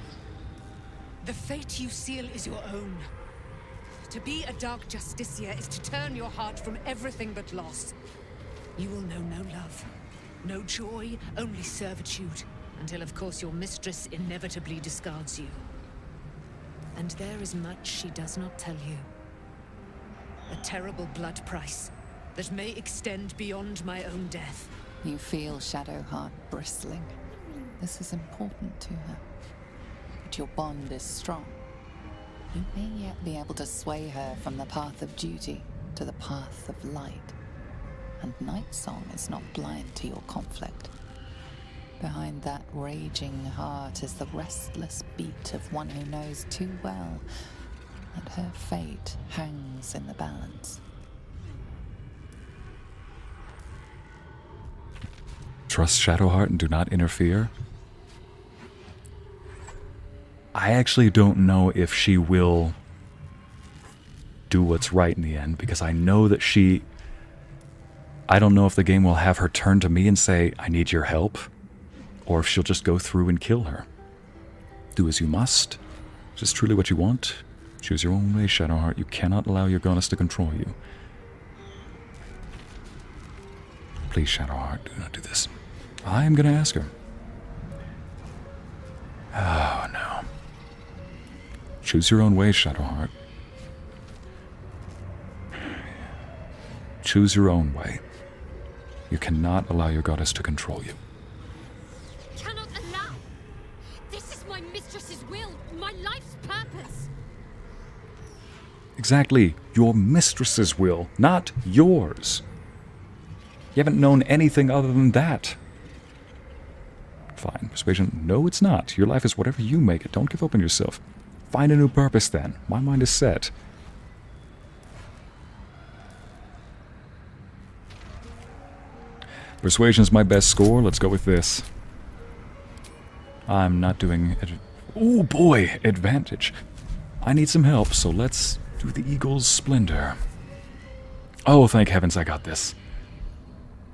Speaker 9: The fate you seal is your own. To be a Dark Justicia is to turn your heart from everything but loss. You will know no love, no joy, only servitude, until of course your mistress inevitably discards you. And there is much she does not tell you. A terrible blood price that may extend beyond my own death.
Speaker 2: You feel Shadowheart bristling. This is important to her. But your bond is strong. You may yet be able to sway her from the path of duty to the path of light. And Nightsong is not blind to your conflict. Behind that raging heart is the restless beat of one who knows too well that her fate hangs in the balance.
Speaker 1: Trust Shadowheart and do not interfere. I actually don't know if she will do what's right in the end, because I know that I don't know if the game will have her turn to me and say, I need your help, or if she'll just go through and kill her. Do as you must. Is this truly what you want? Choose your own way, Shadowheart. You cannot allow your goddess to control you. Please, Shadowheart, do not do this. I am going to ask her. Oh, no. Choose your own way, Shadowheart. Choose your own way. You cannot allow your goddess to control you.
Speaker 7: Cannot allow! This is my mistress's will, my life's purpose!
Speaker 1: Exactly. Your mistress's will, not yours. You haven't known anything other than that. Fine. Persuasion. No, it's not. Your life is whatever you make it. Don't give up on yourself. Find a new purpose then. My mind is set. Persuasion's my best score. Let's go with this. I'm not doing... Oh boy, advantage. I need some help, so let's do the Eagle's Splendor. Oh, thank heavens I got this.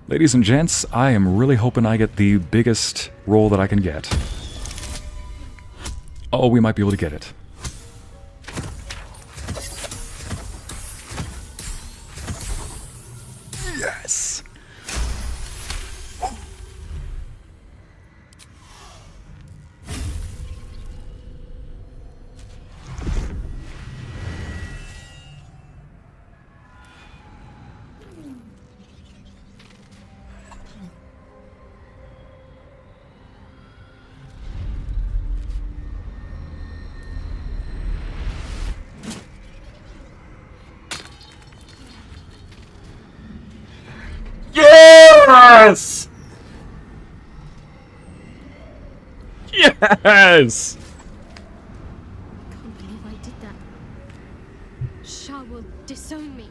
Speaker 1: Ladies and gents, I am really hoping I get the biggest roll that I can get. Oh, we might be able to get it. Yes! Yes! Yes!
Speaker 7: Can't believe I did that. Shar will disown me.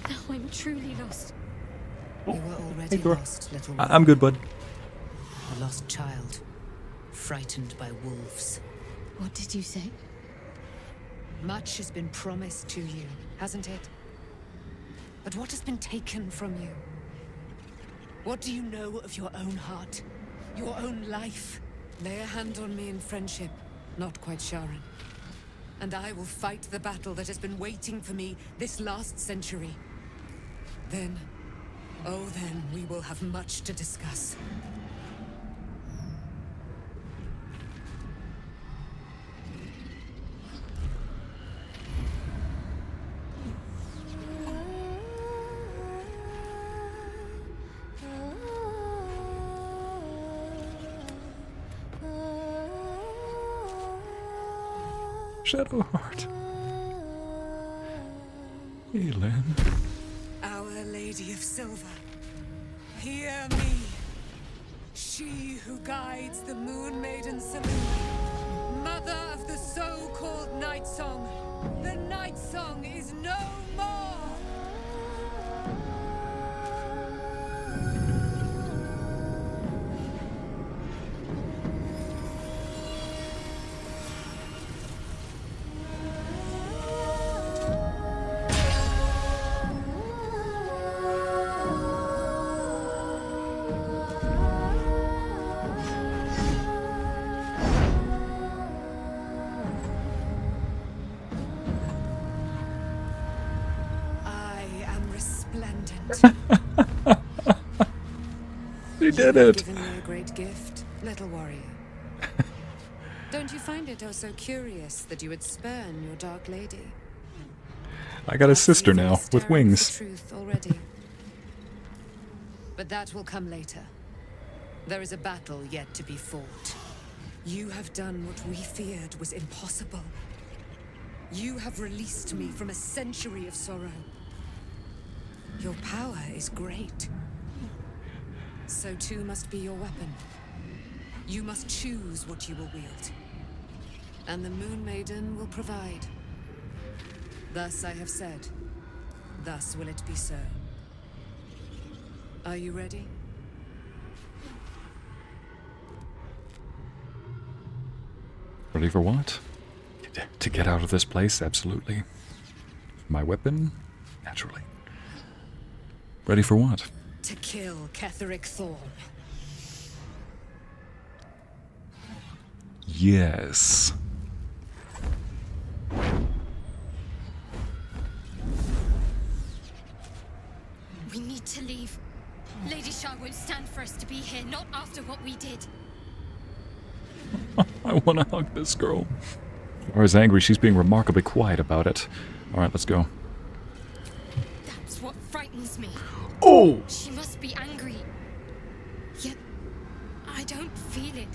Speaker 7: Now I'm truly lost.
Speaker 9: You were already
Speaker 1: Thor.
Speaker 9: lost, little
Speaker 1: I'm good, bud.
Speaker 9: A lost child, frightened by wolves.
Speaker 7: What did you say?
Speaker 9: Much has been promised to you, hasn't it? But what has been taken from you? What do you know of your own heart? Your own life? Lay a hand on me in friendship, not quite Sharon. And I will fight the battle that has been waiting for me this last century. Then, oh then, we will have much to discuss.
Speaker 1: Shadowheart. Elin.
Speaker 9: Our Lady of Silver, hear me. She who guides the Moon Maiden saloon, mother of the so-called Nightsong. The Nightsong is no more!
Speaker 1: You did it!
Speaker 9: Given me a great gift, little warrior. Don't you find it oh so curious that you would spurn your dark lady?
Speaker 1: I got a sister now, with wings.
Speaker 9: Truth already. But that will come later. There is a battle yet to be fought. You have done what we feared was impossible. You have released me from a century of sorrow. Your power is great. So too must be your weapon. You must choose what you will wield. And the Moon Maiden will provide. Thus I have said. Thus will it be so. Are you ready?
Speaker 1: Ready for what? To get out of this place, absolutely. My weapon? Naturally. Ready for what?
Speaker 9: To kill Ketheric Thorm.
Speaker 1: Yes.
Speaker 7: We need to leave. Lady Shar won't stand for us to be here, not after what we did.
Speaker 1: I want to hug this girl. Laura's angry. She's being remarkably quiet about it. Alright, let's go.
Speaker 7: That's what frightens me.
Speaker 1: Oh!
Speaker 7: She must be angry. Yet, I don't feel it.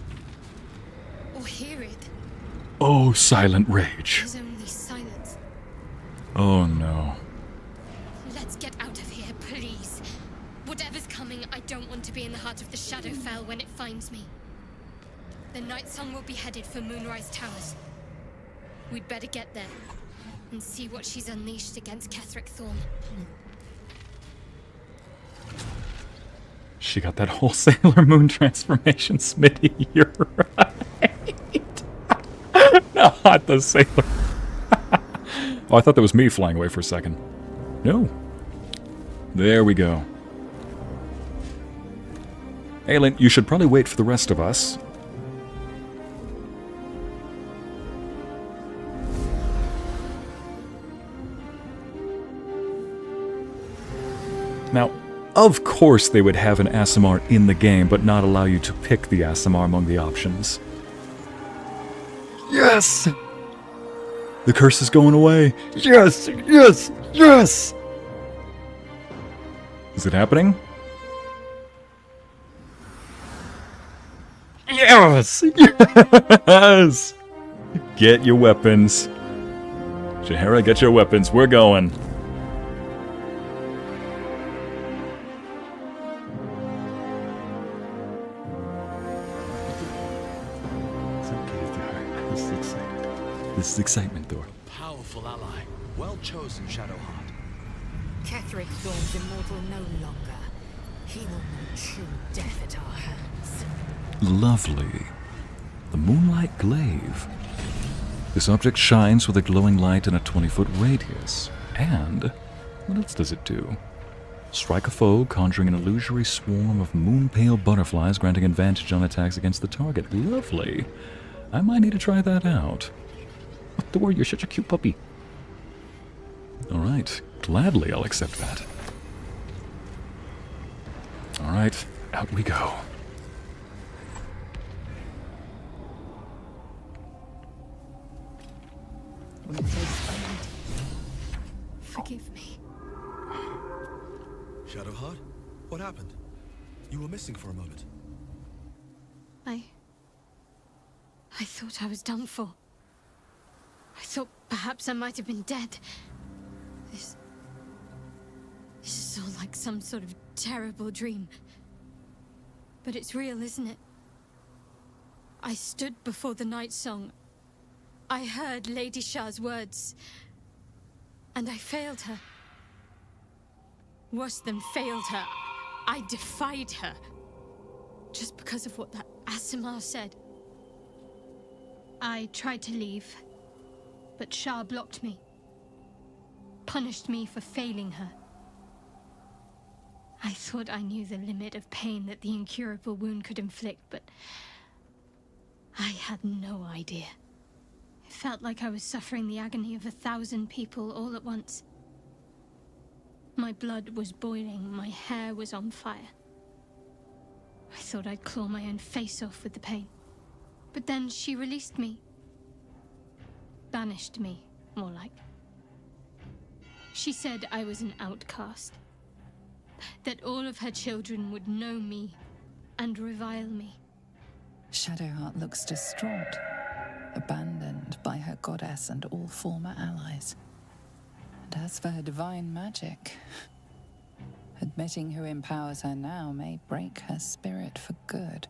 Speaker 7: Or hear it.
Speaker 1: Oh, silent rage.
Speaker 7: There's only silence.
Speaker 1: Oh no.
Speaker 7: Let's get out of here, please. Whatever's coming, I don't want to be in the heart of the Shadowfell when it finds me. The Nightsong will be headed for Moonrise Towers. We'd better get there and see what she's unleashed against Ketheric Thorm.
Speaker 1: She got that whole Sailor Moon transformation, Smitty. You're right. Not the Sailor. Oh, I thought that was me flying away for a second. No. There we go. Aelin, you should probably wait for the rest of us. Now, of course they would have an Aasimar in the game, but not allow you to pick the Aasimar among the options. Yes! The curse is going away. Yes! Yes! Yes! Is it happening? Yes! Yes! Get your weapons. Jaheira, get your weapons. We're going. This is excitement, Thor.
Speaker 8: Powerful ally. Well chosen, Shadowheart.
Speaker 6: Ketheric Thorm's immortal no longer. He will know true death at our hands.
Speaker 1: Lovely. The Moonlight Glaive. This object shines with a glowing light in a 20-foot radius. And what else does it do? Strike a foe, conjuring an illusory swarm of moon-pale butterflies, granting advantage on attacks against the target. Lovely. I might need to try that out. Oh, Thor, you're such a cute puppy. Alright, gladly I'll accept that. Alright, out we go.
Speaker 7: Forgive me.
Speaker 8: Shadowheart? What happened? You were missing for a moment.
Speaker 7: I thought I was done for. I thought perhaps I might have been dead. This is all like some sort of terrible dream. But it's real, isn't it? I stood before the Nightsong. I heard Lady Shar's words. And I failed her. Worse than failed her, I defied her. Just because of what that Aasimar said. I tried to leave, but Shar blocked me. Punished me for failing her. I thought I knew the limit of pain that the incurable wound could inflict, but I had no idea. It felt like I was suffering the agony of 1,000 people all at once. My blood was boiling, my hair was on fire. I thought I'd claw my own face off with the pain. But then she released me. Banished me, more like. She said I was an outcast. That all of her children would know me and revile me.
Speaker 2: Shadowheart looks distraught, abandoned by her goddess and all former allies. And as for her divine magic, admitting who empowers her now may break her spirit for good.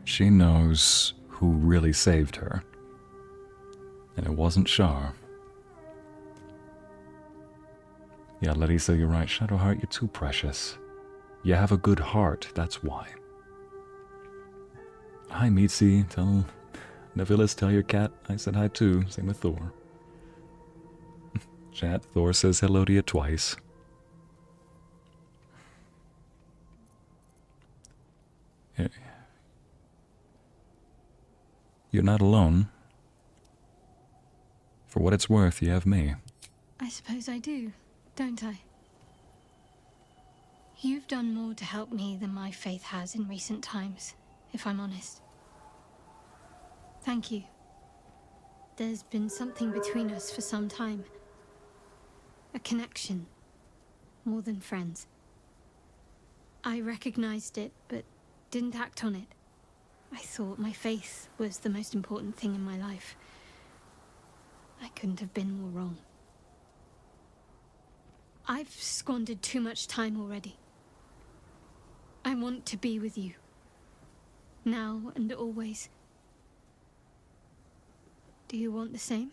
Speaker 1: She knows who really saved her. And it wasn't Shar. Yeah, Lae'zel, you're right. Shadowheart, you're too precious. You have a good heart, that's why. Hi, Mitzi. Tell Navilis, tell your cat I said hi too. Same with Thor. Chat, Thor says hello to you twice. You're not alone. For what it's worth, you have me.
Speaker 7: I suppose I do, don't I? You've done more to help me than my faith has in recent times, if I'm honest. Thank you. There's been something between us for some time. A connection, more than friends. I recognized it, but didn't act on it. I thought my faith was the most important thing in my life. I couldn't have been more wrong. I've squandered too much time already. I want to be with you. Now and always. Do you want the same?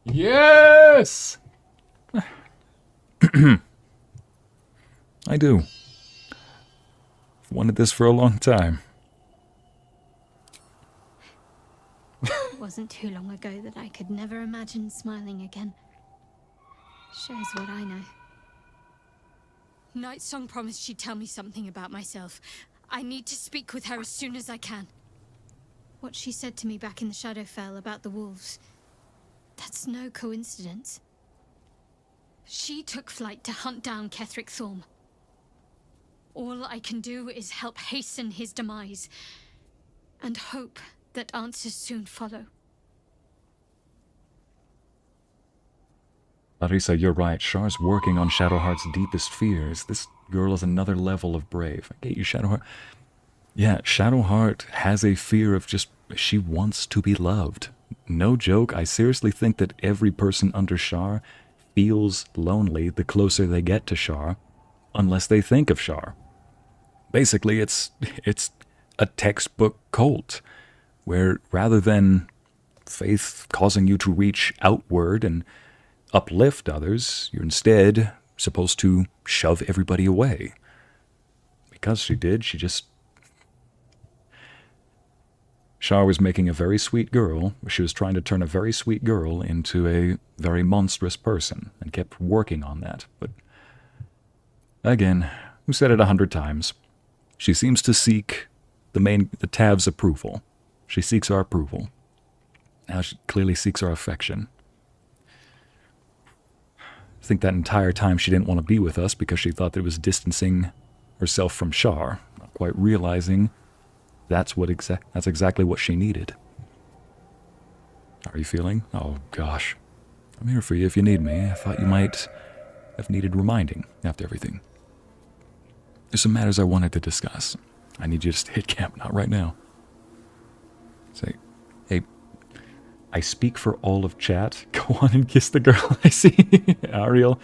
Speaker 1: Yes! I do. I've wanted this for a long time.
Speaker 7: It wasn't too long ago that I could never imagine smiling again. Shows what I know. Nightsong promised she'd tell me something about myself. I need to speak with her as soon as I can. What she said to me back in the Shadowfell about the wolves, that's no coincidence. She took flight to hunt down Ketheric Thorm. All I can do is help hasten his demise, and hope that answers soon follow.
Speaker 1: Larissa, you're right. Shar's working on Shadowheart's deepest fears. This girl is another level of brave. I get you, Shadowheart. Yeah, Shadowheart has a fear of just... she wants to be loved. No joke, I seriously think that every person under Shar feels lonely the closer they get to Shar. unless they think of Shar. Basically, it's a textbook cult, where rather than faith causing you to reach outward and uplift others, you're instead supposed to shove everybody away. Because she did, Shar was making a very sweet girl. She was trying to turn a very sweet girl into a very monstrous person, and kept working on that. But again, we've said it 100 times. She seems to seek the Tav's approval. She seeks our approval. Now she clearly seeks our affection. I think that entire time she didn't want to be with us because she thought that it was distancing herself from Shar, not quite realizing that's exactly what she needed. How are you feeling? Oh, gosh. I'm here for you if you need me. I thought you might have needed reminding after everything. There's some matters I wanted to discuss. I need you to stay at camp, not right now. Say, hey, I speak for all of chat. Go on and kiss the girl I see. Ariel,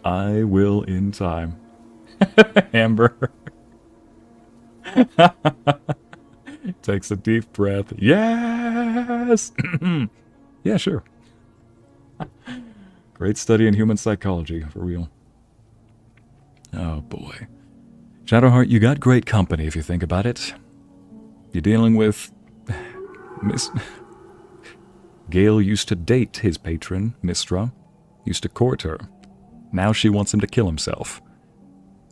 Speaker 1: I will in time. Amber. Takes a deep breath. Yes! Yeah, sure. Great study in human psychology, for real. Oh, boy. Shadowheart, you got great company if you think about it. You're dealing with... Gale used to date his patron, Mystra. Used to court her. Now she wants him to kill himself.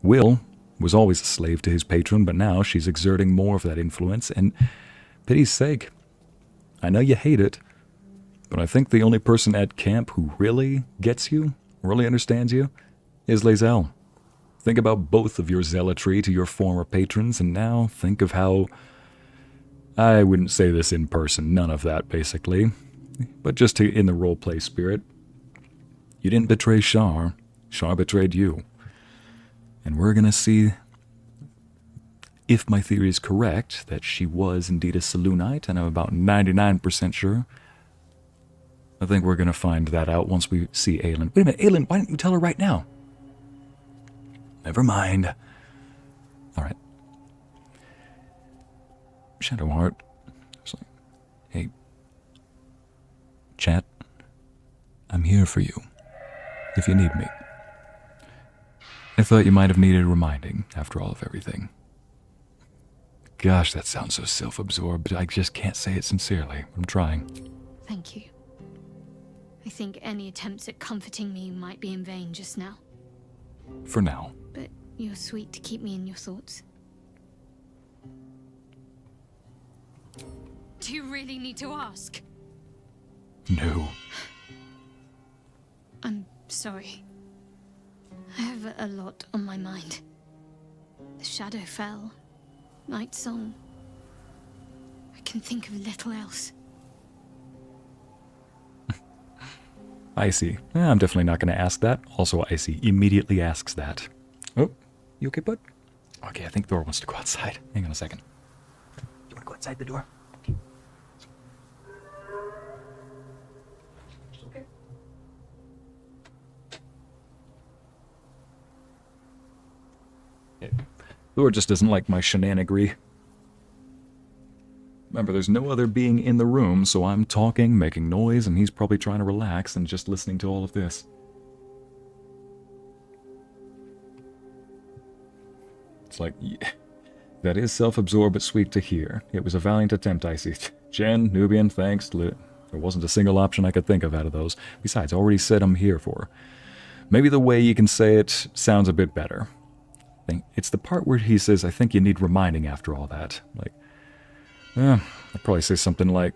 Speaker 1: Wyll was always a slave to his patron, but now she's exerting more of that influence, and pity's sake, I know you hate it, but I think the only person at camp who really gets you, really understands you, is Lae'zel. Think about both of your zealotry to your former patrons, and now think of how... I wouldn't say this in person, none of that, basically, but just in the roleplay spirit. You didn't betray Shar. Shar betrayed you. And we're going to see, if my theory is correct, that she was indeed a Selûnite, and I'm about 99% sure. I think we're going to find that out once we see Aelin. Wait a minute, Aelin, why didn't you tell her right now? Never mind. All right. Shadowheart. It's like, hey, chat, I'm here for you, if you need me. I thought you might have needed reminding after all of everything. Gosh, that sounds so self-absorbed. I just can't say it sincerely. I'm trying.
Speaker 7: Thank you. I think any attempts at comforting me might be in vain just now.
Speaker 1: For now.
Speaker 7: But you're sweet to keep me in your thoughts. Do you really need to ask?
Speaker 1: No.
Speaker 7: I'm sorry. I have a lot on my mind. The Shadowfell, Nightsong. I can think of little else.
Speaker 1: Icy. I'm definitely not going to ask that. Also, Icy immediately asks that. Oh, you okay, bud? Okay, I think Thor wants to go outside. Hang on a second. You want to go outside the door? Okay. It's okay. Thor just doesn't like my shenanigans. Remember, there's no other being in the room, so I'm talking, making noise, and he's probably trying to relax and just listening to all of this. It's like, yeah, that is self-absorbed but sweet to hear. It was a valiant attempt, Icy. Jen, Nubian, thanks. There wasn't a single option I could think of out of those. Besides, I already said I'm here for her. Maybe the way you can say it sounds a bit better. It's the part where he says, I think you need reminding after all that. Like, I'd probably say something like,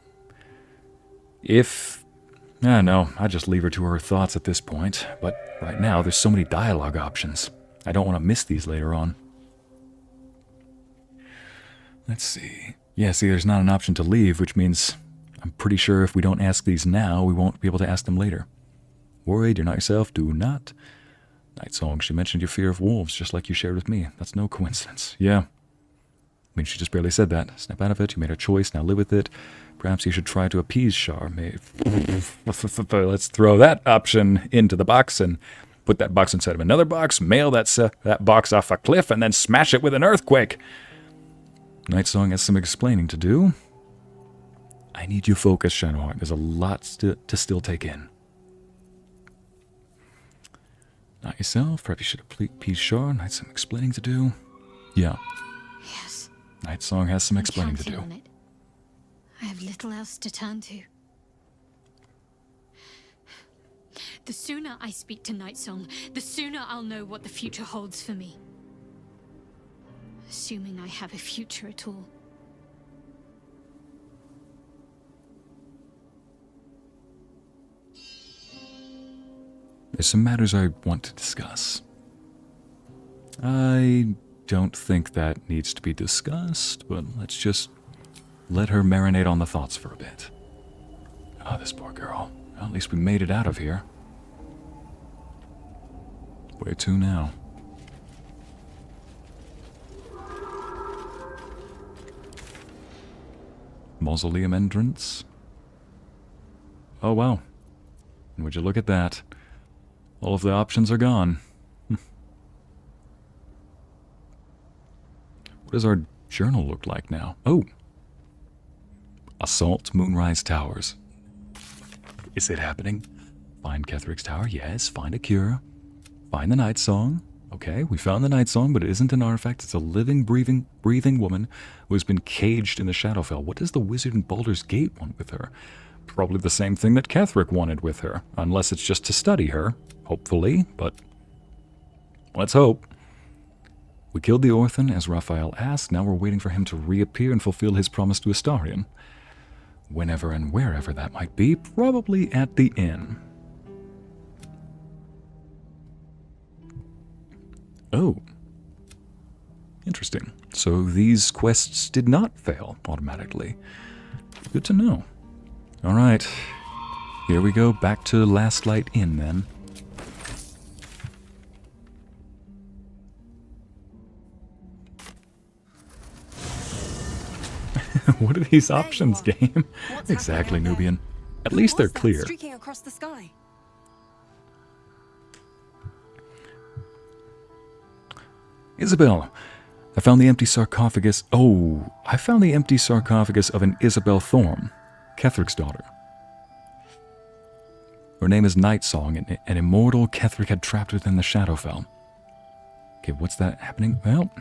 Speaker 1: no, I'd just leave her to her thoughts at this point. But right now, there's so many dialogue options. I don't want to miss these later on. Let's see. Yeah, see, there's not an option to leave, which means I'm pretty sure if we don't ask these now, we won't be able to ask them later. Worried, you're not yourself, do not. Nightsong, she mentioned your fear of wolves, just like you shared with me. That's no coincidence. Yeah. I mean, she just barely said that. Snap out of it, you made a choice, now live with it. Perhaps you should try to appease Shar. Let's throw that option into the box and put that box inside of another box, mail that box off a cliff, and then smash it with an earthquake. Nightsong has some explaining to do. I need you focused, Shadowheart. There's a lot to still take in. Not yourself. Perhaps you should have please Shar. Night some explaining to do. Yeah.
Speaker 7: Yes.
Speaker 1: Nightsong has some
Speaker 7: I'm
Speaker 1: explaining to
Speaker 7: counting
Speaker 1: do.
Speaker 7: on it. I have little else to turn to. The sooner I speak to Nightsong, the sooner I'll know what the future holds for me. Assuming I have a future at all.
Speaker 1: There's some matters I want to discuss. I don't think that needs to be discussed, but let's just let her marinate on the thoughts for a bit. Oh, this poor girl. Well, at least we made it out of here. Where to now? Mausoleum entrance? Oh, wow. And would you look at that? All of the options are gone. What does our journal look like now? Oh! Assault Moonrise Towers. Is it happening? Find Ketheric's Tower, yes. Find a cure. Find the Nightsong. Okay, we found the Nightsong, but it isn't an artifact. It's a living, breathing woman who has been caged in the Shadowfell. What does the wizard in Baldur's Gate want with her? Probably the same thing that Ketheric wanted with her, unless it's just to study her. Hopefully, but let's hope. We killed the Orphan, as Raphael asked. Now we're waiting for him to reappear and fulfill his promise to Astarion. Whenever and wherever that might be, probably at the inn. Oh. Interesting. So these quests did not fail automatically. Good to know. Alright. Here we go, back to Last Light Inn then. What are these options, game? Exactly, Nubian. At least they're clear.
Speaker 9: Streaking across the sky.
Speaker 1: Isabel, I found the empty sarcophagus. Oh, I found the empty sarcophagus of an Isabel Thorm, Ketheric's daughter. Her name is Nightsong, an immortal Ketheric had trapped within the Shadowfell. Okay, what's that happening? Well,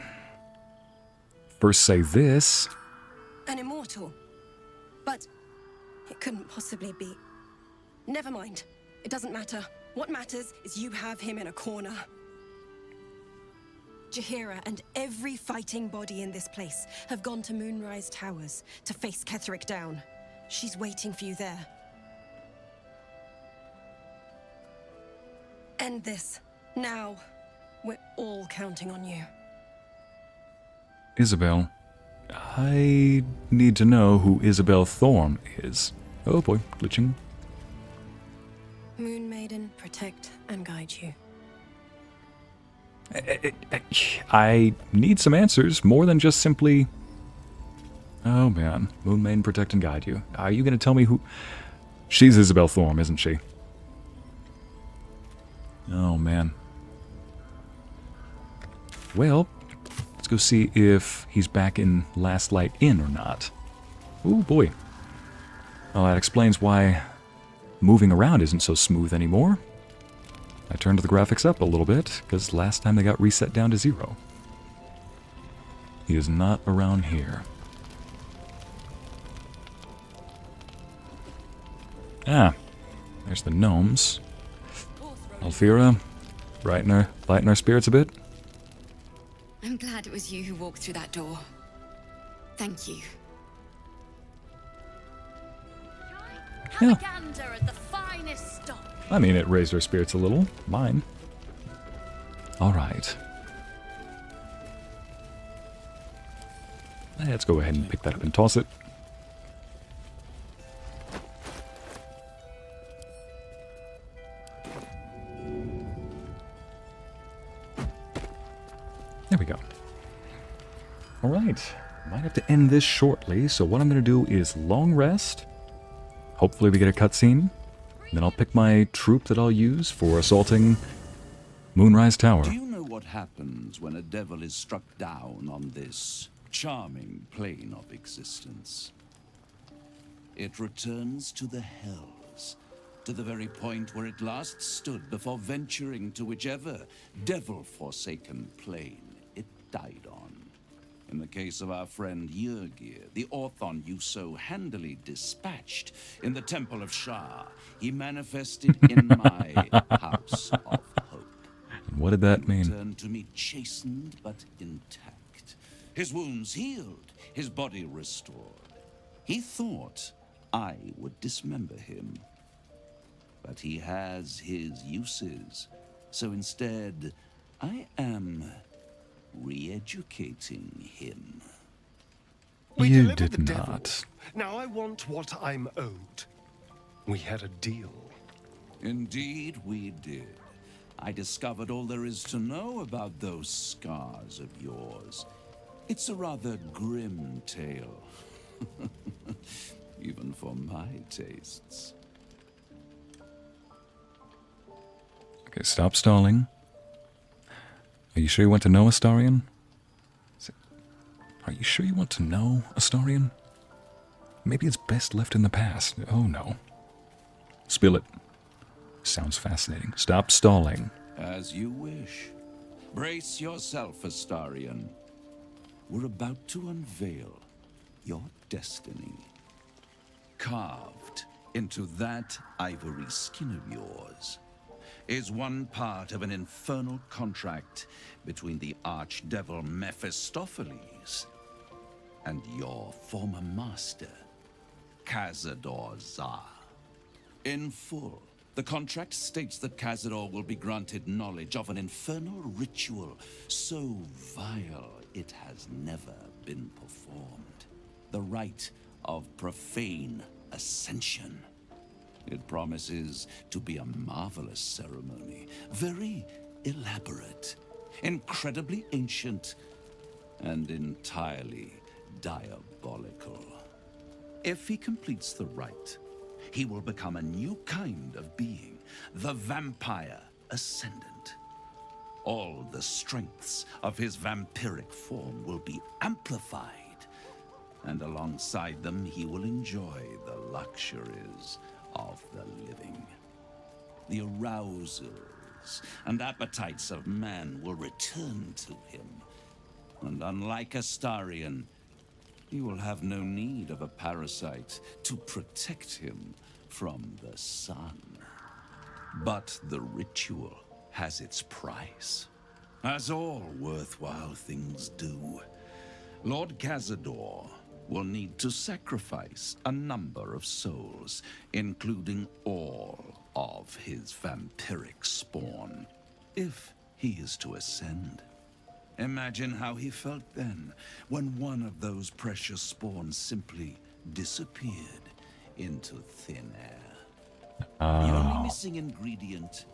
Speaker 1: first say this.
Speaker 10: An immortal. But it couldn't possibly be. Never mind. It doesn't matter. What matters is you have him in a corner. Jaheira and every fighting body in this place have gone to Moonrise Towers to face Ketheric down. She's waiting for you there. End this. Now. We're all counting on you.
Speaker 1: Isabel, I need to know who Isabel Thorm is. Oh boy, glitching.
Speaker 10: Moon Maiden, protect and guide you.
Speaker 1: I need some answers, more than just simply... Oh man, Moon Maiden, protect and guide you. Are you going to tell me who... She's Isabel Thorm, isn't she? Oh man. Well, let's go see if he's back in Last Light Inn or not. Oh boy. Well, that explains why moving around isn't so smooth anymore. I turned the graphics up a little bit, because last time they got reset down to 0. He is not around here. Ah, there's the gnomes. Alfira, lighten our spirits a bit.
Speaker 6: I'm glad it was you who walked through that door. Thank you.
Speaker 1: Yeah.
Speaker 7: Gander at the finest stop.
Speaker 1: I mean, it raised our spirits a little. Mine. Alright. Let's go ahead and pick that up and toss it. There we go. Alright. Might have to end this shortly, so what I'm going to do is long rest. Hopefully we get a cutscene. Then I'll pick my troop that I'll use for assaulting Moonrise Tower.
Speaker 11: Do you know what happens when a devil is struck down on this charming plane of existence? It returns to the hells, to the very point where it last stood before venturing to whichever devil-forsaken plane it died on. In the case of our friend Yrgir, the Orthon you so handily dispatched in the Temple of Shar, he manifested in my House of Hope.
Speaker 1: And what did that mean?
Speaker 11: Returned to me chastened but intact. His wounds healed, his body restored. He thought I would dismember him. But he has his uses, so instead, I am re-educating him.
Speaker 12: We
Speaker 1: You
Speaker 12: delivered
Speaker 1: did
Speaker 12: the devil.
Speaker 1: not.
Speaker 12: Now I want what I'm owed. We had a deal.
Speaker 11: Indeed, we did. I discovered all there is to know about those scars of yours. It's a rather grim tale. Even for my tastes.
Speaker 1: Okay, stop stalling. Are you sure you want to know, Astarion? Are you sure you want to know, Astarion? Maybe it's best left in the past. Oh no. Spill it. Sounds fascinating. Stop stalling.
Speaker 11: As you wish. Brace yourself, Astarion. We're about to unveil your destiny. Carved into that ivory skin of yours is one part of an infernal contract between the archdevil Mephistopheles and your former master, Khazad-dûr. In full, the contract states that Khazad-dûr will be granted knowledge of an infernal ritual so vile it has never been performed. The rite of profane ascension. It promises to be a marvelous ceremony, very elaborate, incredibly ancient, and entirely diabolical. If he completes the rite, he will become a new kind of being, the Vampire Ascendant. All the strengths of his vampiric form will be amplified, and alongside them he will enjoy the luxuries of the living. The arousals and appetites of man will return to him, and unlike Astarion, he will have no need of a parasite to protect him from the sun. But the ritual has its price, as all worthwhile things do. Lord Khazad-dûr will need to sacrifice a number of souls, including all of his vampiric spawn, if he is to ascend. Imagine how he felt then, when one of those precious spawns simply disappeared into thin air. The only missing ingredient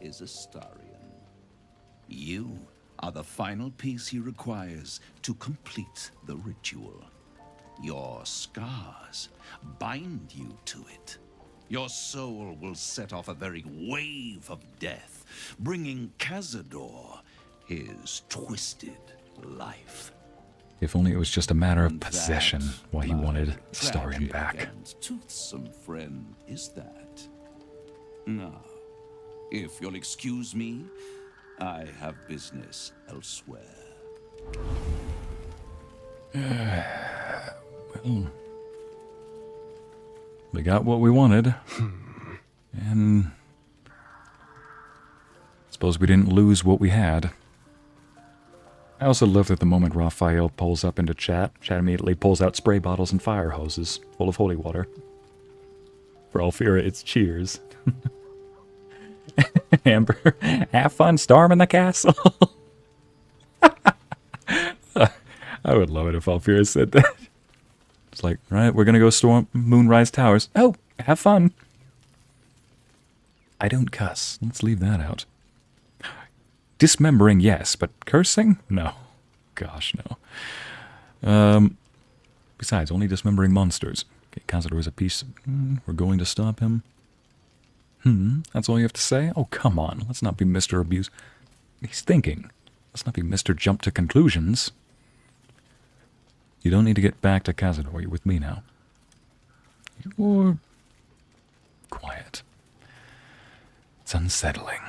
Speaker 11: is Astarion. You are the final piece he requires to complete the ritual. Your scars bind you to it. Your soul will set off a very wave of death, bringing Khazad-dûr his twisted life.
Speaker 1: If only it was just a matter of
Speaker 11: And
Speaker 1: possession
Speaker 11: that,
Speaker 1: why he
Speaker 11: my
Speaker 1: wanted Astarion
Speaker 11: tragic
Speaker 1: back.
Speaker 11: and toothsome friend, is that. Now, if you'll excuse me, I have business elsewhere.
Speaker 1: Well, we got what we wanted. And suppose we didn't lose what we had. I also love that the moment Raphael pulls up into chat immediately pulls out spray bottles and fire hoses full of holy water. For Alfira, it's cheers. Amber, have fun storming the castle. I would love it if Alfira said that. It's like, right, we're gonna go storm Moonrise Towers. Oh, have fun. I don't cuss. Let's leave that out. Dismembering, yes, but cursing? No. Gosh, no. Besides, only dismembering monsters. Okay, Khazad-dûr is a piece. We're going to stop him. That's all you have to say? Oh, come on. Let's not be Mr. Abuse. He's thinking. Let's not be Mr. Jump to Conclusions. You don't need to get back to Cazador. You're with me now. You're quiet. It's unsettling.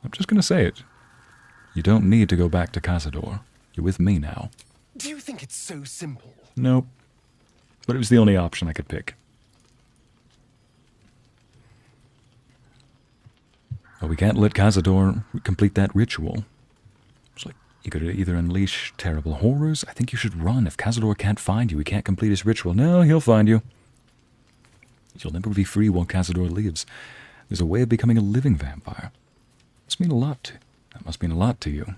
Speaker 1: I'm just going to say it. You don't need to go back to Cazador. You're with me now.
Speaker 12: Do you think it's so simple?
Speaker 1: Nope. But it was the only option I could pick. Well, we can't let Cazador complete that ritual. It's like, you could either unleash terrible horrors. I think you should run. If Cazador can't find you, he can't complete his ritual. No, he'll find you. You'll never be free while Cazador lives. There's a way of becoming a living vampire. That must mean a lot to you.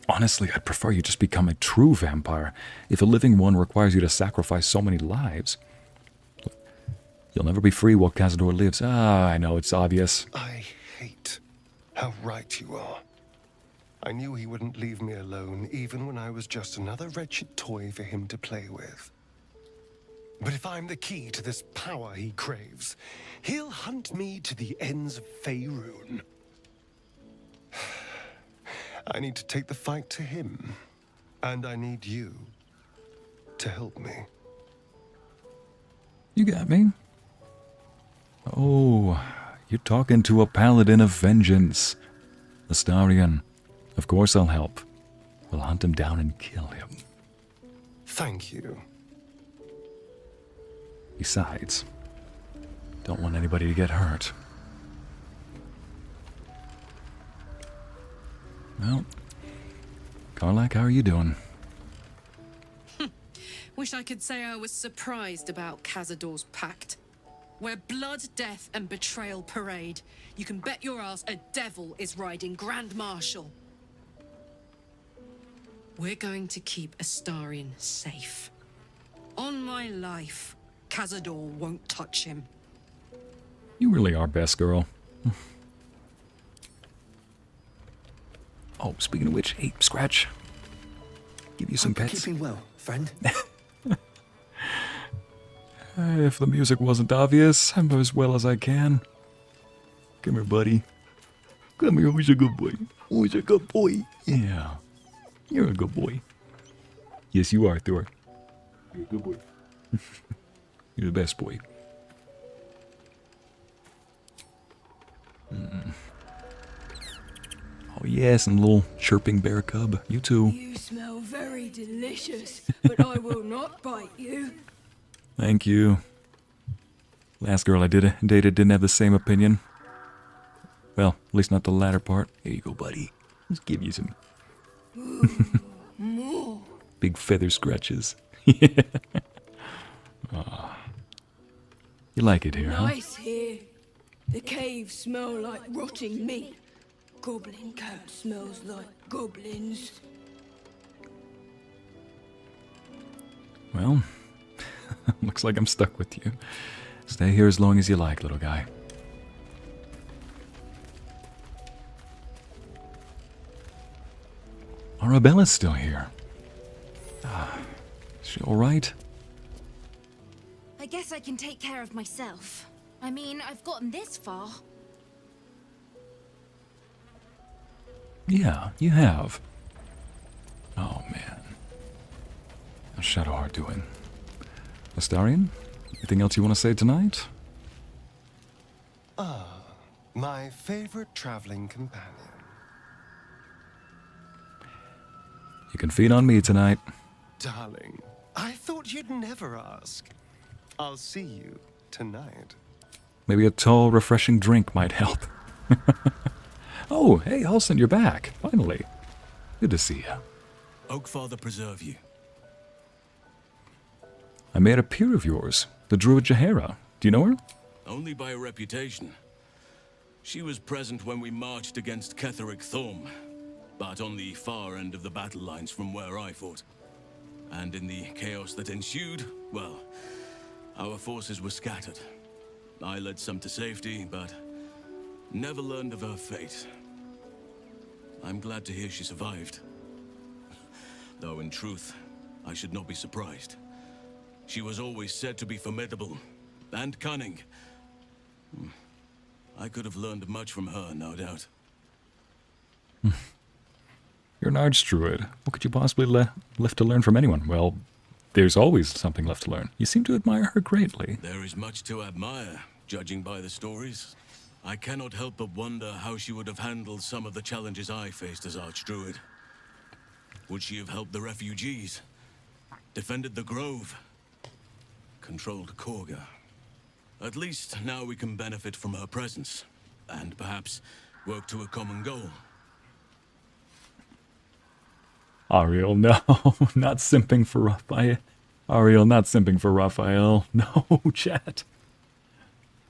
Speaker 1: Honestly, I'd prefer you just become a true vampire. If a living one requires you to sacrifice so many lives, you'll never be free while Cazador lives. I know, it's obvious.
Speaker 12: I hate how right you are. I knew he wouldn't leave me alone, even when I was just another wretched toy for him to play with. But if I'm the key to this power he craves, he'll hunt me to the ends of Faerun. I need to take the fight to him, and I need you to help me.
Speaker 1: You got me. Oh, you're talking to a paladin of vengeance. Astarion. Of course I'll help. We'll hunt him down and kill him.
Speaker 12: Thank you.
Speaker 1: Besides, don't want anybody to get hurt. Well, Karlach, how are you doing?
Speaker 13: Wish I could say I was surprised about Cazador's pact. Where blood, death, and betrayal parade, you can bet your ass a devil is riding Grand Marshal. We're going to keep Astarion safe. On my life, Cazador won't touch him.
Speaker 1: You really are best girl. Oh, speaking of which, hey, Scratch. Give you some pets.
Speaker 8: Keeping well, friend.
Speaker 1: If the music wasn't obvious, I'm as well as I can. Come here, buddy. Come here, who's a good boy? Who's a good boy? Yeah. You're a good boy. Yes, you are, Thor. You're a good boy. You're the best boy. Oh, yes, and little chirping bear cub. You too.
Speaker 3: You smell very delicious, but I will not bite you.
Speaker 1: Thank you. Last girl I dated didn't have the same opinion. Well, at least not the latter part. Here you go, buddy. Let's give you some.
Speaker 3: More.
Speaker 1: Big feather scratches. Yeah. Oh. You like it here, huh?
Speaker 3: Nice here. The caves smell like rotting meat. Goblin camp smells like goblins.
Speaker 1: Well, looks like I'm stuck with you. Stay here as long as you like, little guy. Arabella's still here. Is she alright?
Speaker 14: I guess I can take care of myself. I mean, I've gotten this far.
Speaker 1: Yeah, you have. Oh, man. How's Shadowheart doing? Astarion? Anything else you want to say tonight?
Speaker 12: My favorite traveling companion.
Speaker 1: You can feed on me tonight.
Speaker 12: Darling, I thought you'd never ask. I'll see you tonight.
Speaker 1: Maybe a tall, refreshing drink might help. Oh, hey, Halson, you're back. Finally. Good to see you.
Speaker 8: Oakfather preserve you.
Speaker 1: I met a peer of yours, the Druid Jaheira. Do you know her?
Speaker 15: Only by reputation. She was present when we marched against Ketheric Thorm, but on the far end of the battle lines from where I fought. And in the chaos that ensued, well, our forces were scattered. I led some to safety, but never learned of her fate. I'm glad to hear she survived. Though in truth, I should not be surprised. She was always said to be formidable and cunning. I could have learned much from her, no doubt.
Speaker 1: You're an archdruid. What could you possibly left to learn from anyone? Well, there's always something left to learn. You seem to admire her greatly.
Speaker 15: There is much to admire, judging by the stories. I cannot help but wonder how she would have handled some of the challenges I faced as archdruid. Would she have helped the refugees? Defended the grove? Controlled Korga? At least now we can benefit from her presence, and perhaps work to a common goal.
Speaker 1: Ariel, no, not simping for Raphael. Ariel, not simping for Raphael. No, chat.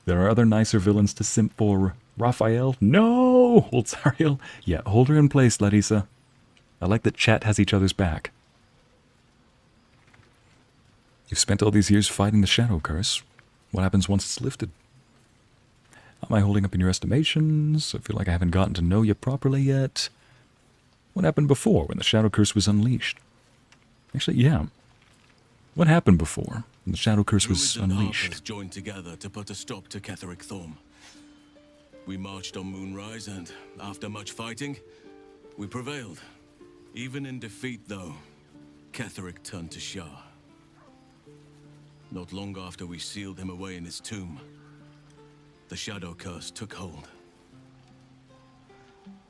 Speaker 1: There are other nicer villains to simp for. Raphael, no! Holds Ariel. Yeah, hold her in place, Lae'zel. I like that chat has each other's back. You've spent all these years fighting the Shadow Curse. What happens once it's lifted? Am I holding up in your estimations? I feel like I haven't gotten to know you properly yet. What happened before, when the Shadow Curse was unleashed? Actually, yeah. What happened before, when the Shadow Curse was unleashed?
Speaker 15: Joined together to put a stop to Ketheric Thorm. We marched on Moonrise, and after much fighting, we prevailed. Even in defeat, though, Ketheric turned to Shar. Not long after we sealed him away in his tomb, the Shadow Curse took hold.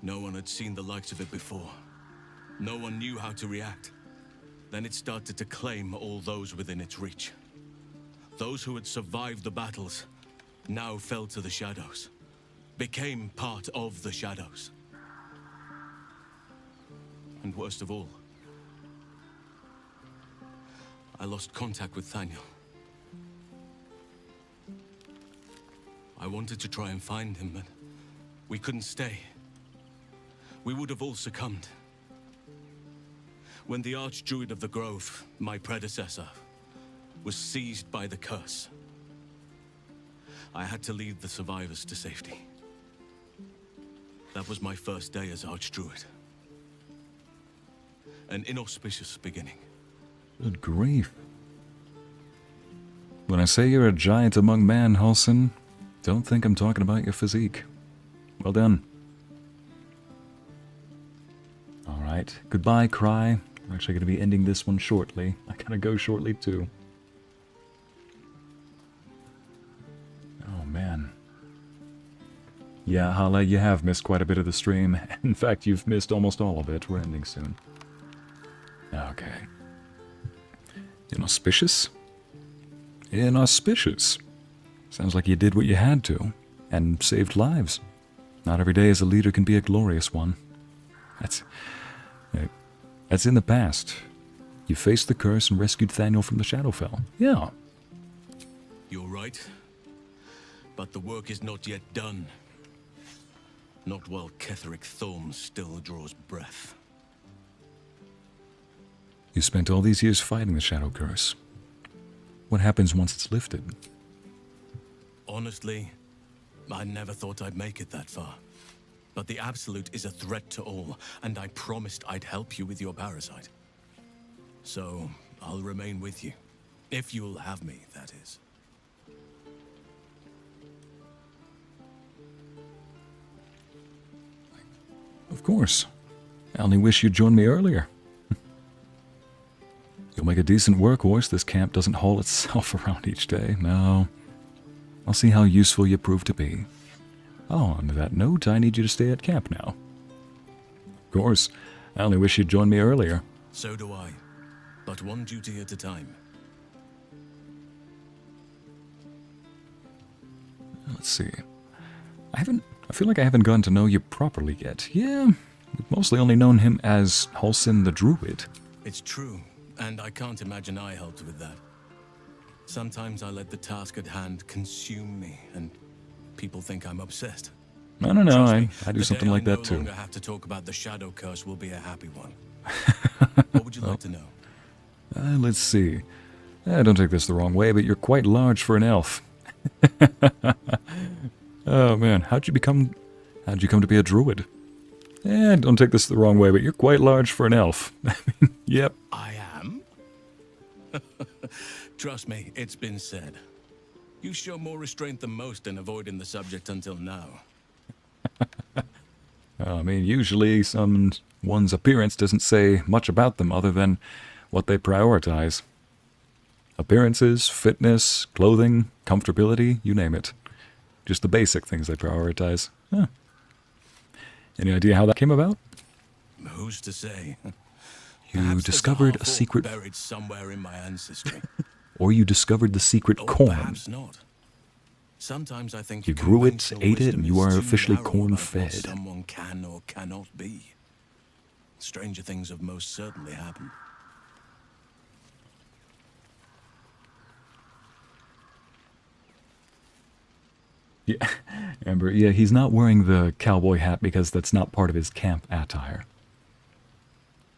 Speaker 15: No one had seen the likes of it before. No one knew how to react. Then it started to claim all those within its reach. Those who had survived the battles now fell to the shadows, became part of the shadows. And worst of all, I lost contact with Thaniel. I wanted to try and find him, but we couldn't stay. We would have all succumbed. When the Archdruid of the Grove, my predecessor, was seized by the curse, I had to lead the survivors to safety. That was my first day as Archdruid. An inauspicious beginning.
Speaker 1: Good grief. When I say you're a giant among man, Halsin, don't think I'm talking about your physique. Well done. Alright, goodbye, Cry. We're actually going to be ending this one shortly. I gotta go shortly, too. Oh, man. Yeah, Hala, you have missed quite a bit of the stream. In fact, you've missed almost all of it. We're ending soon. Okay. Inauspicious? Inauspicious. Sounds like you did what you had to, and saved lives. Not every day as a leader can be a glorious one. That's in the past. You faced the curse and rescued Thaniel from the Shadowfell. Yeah.
Speaker 15: You're right. But the work is not yet done. Not while Ketheric Thorm still draws breath.
Speaker 1: You spent all these years fighting the Shadow Curse. What happens once it's lifted?
Speaker 15: Honestly, I never thought I'd make it that far. But the Absolute is a threat to all, and I promised I'd help you with your parasite. So, I'll remain with you. If you'll have me, that is.
Speaker 1: Of course. I only wish you'd joined me earlier. You'll make a decent workhorse. This camp doesn't haul itself around each day. No. I'll see how useful you prove to be. Oh, on that note, I need you to stay at camp now. Of course. I only wish you'd joined me earlier.
Speaker 15: So do I. But one duty at a time.
Speaker 1: Let's see. I feel like I haven't gotten to know you properly yet. Yeah, we've mostly only known him as Halsin the Druid.
Speaker 15: It's true, and I can't imagine I helped with that. Sometimes I let the task at hand consume me, and people think I'm obsessed.
Speaker 1: No, I do something like that too.
Speaker 15: The day I no longer have to talk about the Shadow Curse will be a happy one. What would you like to know?
Speaker 1: Let's see. Don't take this the wrong way, but you're quite large for an elf. Oh man, how'd you come to be a druid? Don't take this the wrong way, but you're quite large for an elf. Yep.
Speaker 15: I am? Trust me, it's been said. You show more restraint than most in avoiding the subject until now.
Speaker 1: I mean, usually someone's appearance doesn't say much about them other than what they prioritize. Appearances, fitness, clothing, comfortability, you name it. Just the basic things they prioritize. Huh. Any idea how that came about?
Speaker 15: Who's to say?
Speaker 1: You discovered a secret...
Speaker 15: buried somewhere in my ancestry.
Speaker 1: Or you discovered the secret corn.
Speaker 15: Perhaps not. Sometimes I think
Speaker 1: you grew it, ate it, and you are officially corn-fed.
Speaker 15: Someone can or cannot be. Stranger things have most certainly happened.
Speaker 1: Yeah, Amber, yeah, he's not wearing the cowboy hat because that's not part of his camp attire.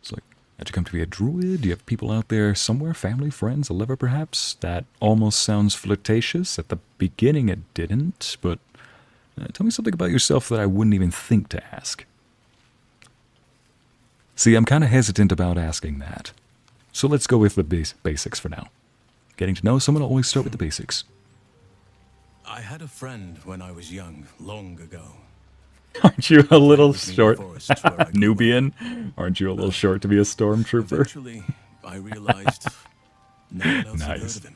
Speaker 1: It's like, how'd you come to be a druid? Do you have people out there somewhere, family, friends, a lover perhaps? That almost sounds flirtatious. At the beginning it didn't, but tell me something about yourself that I wouldn't even think to ask. See, I'm kind of hesitant about asking that. So let's go with the basics for now. Getting to know someone, always start with the basics.
Speaker 15: I had a friend when I was young, long ago.
Speaker 1: Aren't you a little short? Nubian? Aren't you a little short to be a stormtrooper?
Speaker 15: Eventually, I realized no one else had heard
Speaker 1: Nice.
Speaker 15: of him.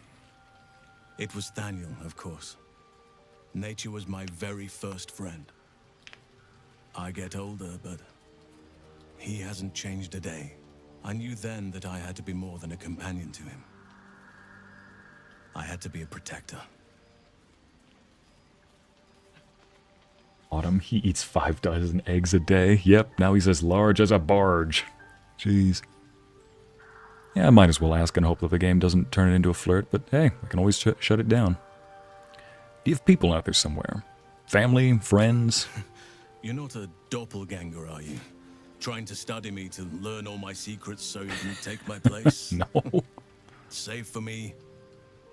Speaker 15: It was Daniel, of course. Nature was my very first friend. I get older, but he hasn't changed a day. I knew then that I had to be more than a companion to him. I had to be a protector.
Speaker 1: Autumn, he eats 5 dozen eggs a day. Yep, now he's as large as a barge. Jeez. Yeah, I might as well ask and hope that the game doesn't turn it into a flirt, but hey, I can always shut it down. Do you have people out there somewhere? Family, friends?
Speaker 15: You're not a doppelganger, are you? Trying to study me to learn all my secrets so you can take my place?
Speaker 1: No.
Speaker 15: Save for me,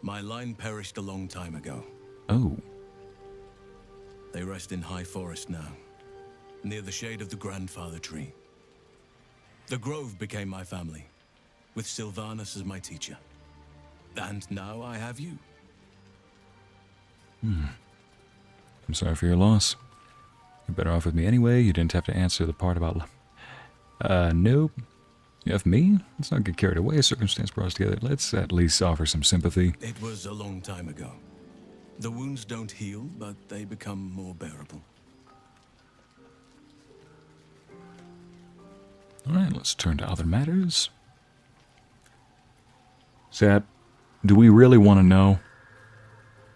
Speaker 15: my line perished a long time ago.
Speaker 1: Oh.
Speaker 15: They rest in High Forest now, near the shade of the grandfather tree. The Grove became my family, with Sylvanas as my teacher. And now I have you.
Speaker 1: I'm sorry for your loss. You're better off with me anyway. You didn't have to answer the part about... nope. You have me? Let's not get carried away. Circumstance brought us together. Let's at least offer some sympathy.
Speaker 15: It was a long time ago. The wounds don't heal, but they become more bearable.
Speaker 1: Alright, let's turn to other matters. Sat, do we really want to know?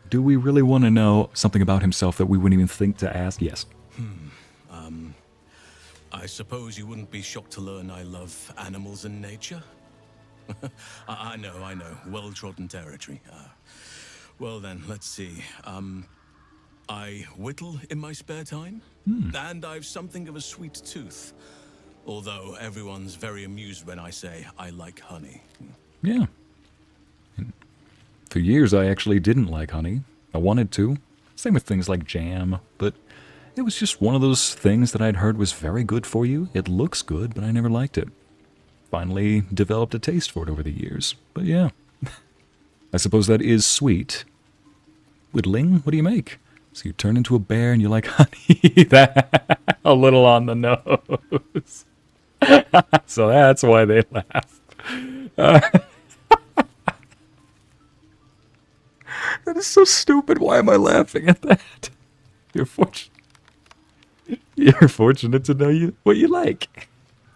Speaker 1: Do we really want to know something about himself that we wouldn't even think to ask? Yes.
Speaker 15: I suppose you wouldn't be shocked to learn I love animals and nature? I know. Well-trodden territory. Well then, let's see. I whittle in my spare time, and I've something of a sweet tooth. Although everyone's very amused when I say I like honey.
Speaker 1: Yeah. For years I actually didn't like honey. I wanted to. Same with things like jam, but it was just one of those things that I'd heard was very good for you. It looks good, but I never liked it. Finally developed a taste for it over the years. But yeah. I suppose that is sweet. Whittling, what do you make? So you turn into a bear and you like honey. That a little on the nose. So that's why they laughed. That is so stupid. Why am I laughing at that? You're fortunate to know what you like.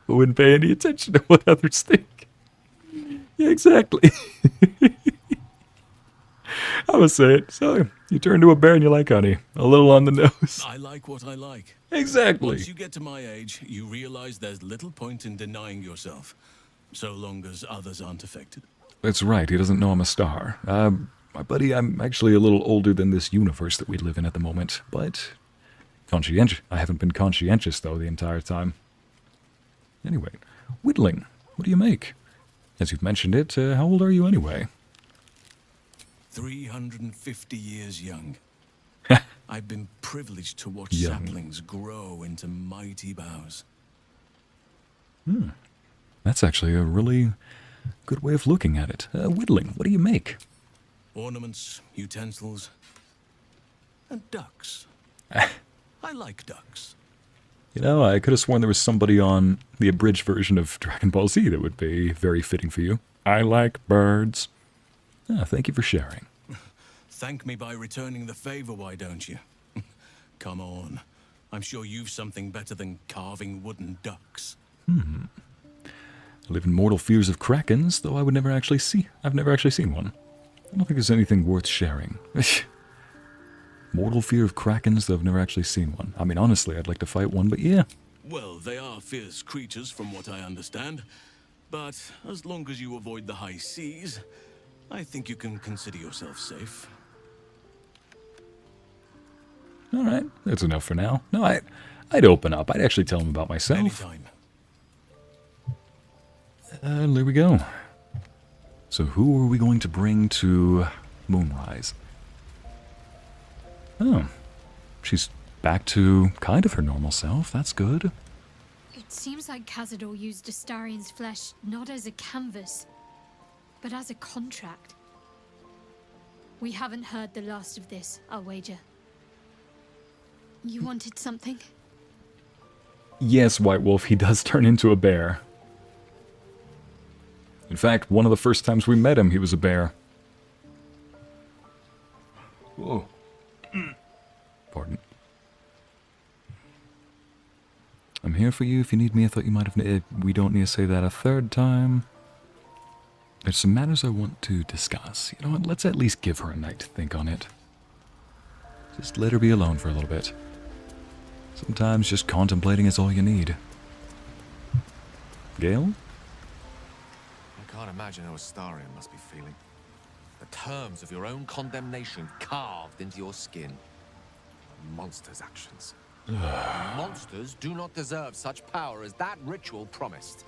Speaker 1: I wouldn't pay any attention to what others think. Yeah, exactly. I would say it. So, you turn into a bear and you like honey. A little on the nose.
Speaker 15: I like what I like.
Speaker 1: Exactly.
Speaker 15: Once you get to my age, you realize there's little point in denying yourself, so long as others aren't affected.
Speaker 1: That's right. He doesn't know I'm a star. My buddy, I'm actually a little older than this universe that we live in at the moment, but conscientious. I haven't been conscientious, though, the entire time. Anyway, whittling. What do you make? As you've mentioned it, how old are you anyway?
Speaker 15: 350 years young. I've been privileged to watch saplings grow into mighty boughs.
Speaker 1: That's actually a really good way of looking at it. Whittling, what do you make?
Speaker 15: Ornaments, utensils, and ducks. I like ducks.
Speaker 1: You know, I could have sworn there was somebody on the abridged version of Dragon Ball Z that would be very fitting for you. I like birds. Ah, thank you for sharing.
Speaker 15: Thank me by returning the favor, why don't you? Come on. I'm sure you've something better than carving wooden ducks.
Speaker 1: I live in mortal fears of krakens, though I've never actually seen one. I don't think there's anything worth sharing. Mortal fear of krakens, though I've never actually seen one. I mean, honestly, I'd like to fight one, but yeah.
Speaker 15: Well, they are fierce creatures from what I understand. But as long as you avoid the high seas, I think you can consider yourself safe.
Speaker 1: Alright, that's enough for now. No, I'd open up. I'd actually tell him about myself.
Speaker 15: Anytime.
Speaker 1: There we go. So who are we going to bring to Moonrise? Oh, she's back to kind of her normal self. That's good.
Speaker 7: It seems like Cazador used Astarion's flesh not as a canvas, but as a contract. We haven't heard the last of this, I'll wager. You wanted something?
Speaker 1: Yes, White Wolf, he does turn into a bear. In fact, one of the first times we met him, he was a bear. Whoa. Pardon. I'm here for you if you need me. I thought you might have... we don't need to say that a third time. There's some matters I want to discuss. You know what? Let's at least give her a night to think on it. Just let her be alone for a little bit. Sometimes just contemplating is all you need. Gale?
Speaker 8: I can't imagine how Astarion must be feeling. The terms of your own condemnation carved into your skin. A monster's actions. Monsters do not deserve such power as that ritual promised.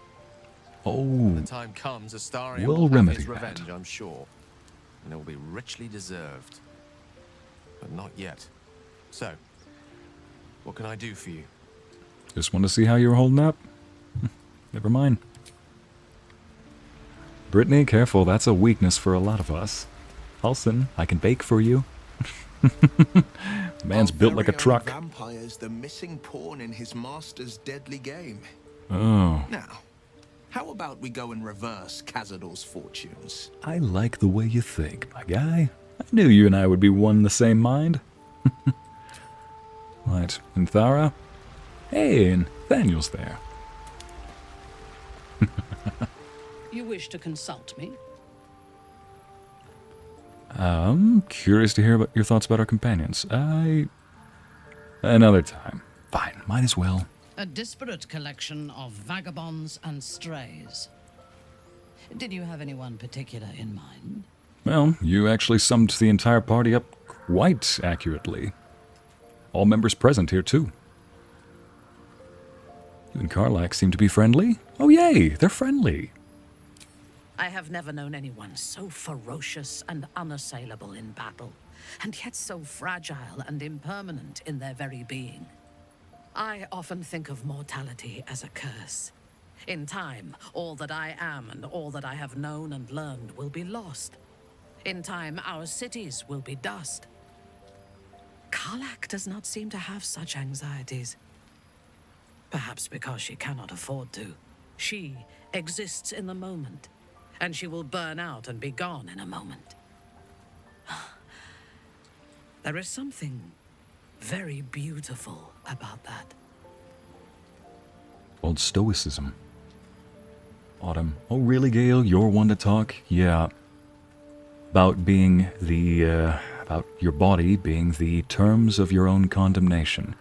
Speaker 1: Oh.
Speaker 8: When the time comes, Astarion
Speaker 1: We'll
Speaker 8: will have
Speaker 1: remedy
Speaker 8: his
Speaker 1: that.
Speaker 8: revenge, I'm sure. And it will be richly deserved. But not yet. So, what can I do for you?
Speaker 1: Just want to see how you were holding up. Never mind. Brittany, careful. That's a weakness for a lot of us. Halson, I can bake for you. The man's built like a truck.
Speaker 16: Vampire's the missing pawn in his master's deadly game.
Speaker 1: Oh.
Speaker 16: Now, how about we go and reverse Cazador's fortunes?
Speaker 1: I like the way you think, my guy. I knew you and I would be one in the same mind. Right, and Thara? Hey, and Nathaniel's there.
Speaker 17: You wish to consult me?
Speaker 1: Curious to hear about your thoughts about our companions. Another time. Fine, might as well.
Speaker 17: A disparate collection of vagabonds and strays. Did you have anyone particular in mind?
Speaker 1: Well, you actually summed the entire party up quite accurately. All members present here, too. You and Karlach seem to be friendly. Oh, yay, they're friendly.
Speaker 17: I have never known anyone so ferocious and unassailable in battle, and yet so fragile and impermanent in their very being. I often think of mortality as a curse. In time, all that I am and all that I have known and learned will be lost. In time, our cities will be dust. Karlach does not seem to have such anxieties. Perhaps because she cannot afford to. She exists in the moment, and she will burn out and be gone in a moment. There is something very beautiful about that.
Speaker 1: Old stoicism. Autumn. Oh, really, Gale? You're one to talk? Yeah. About being the, about your body being the terms of your own condemnation.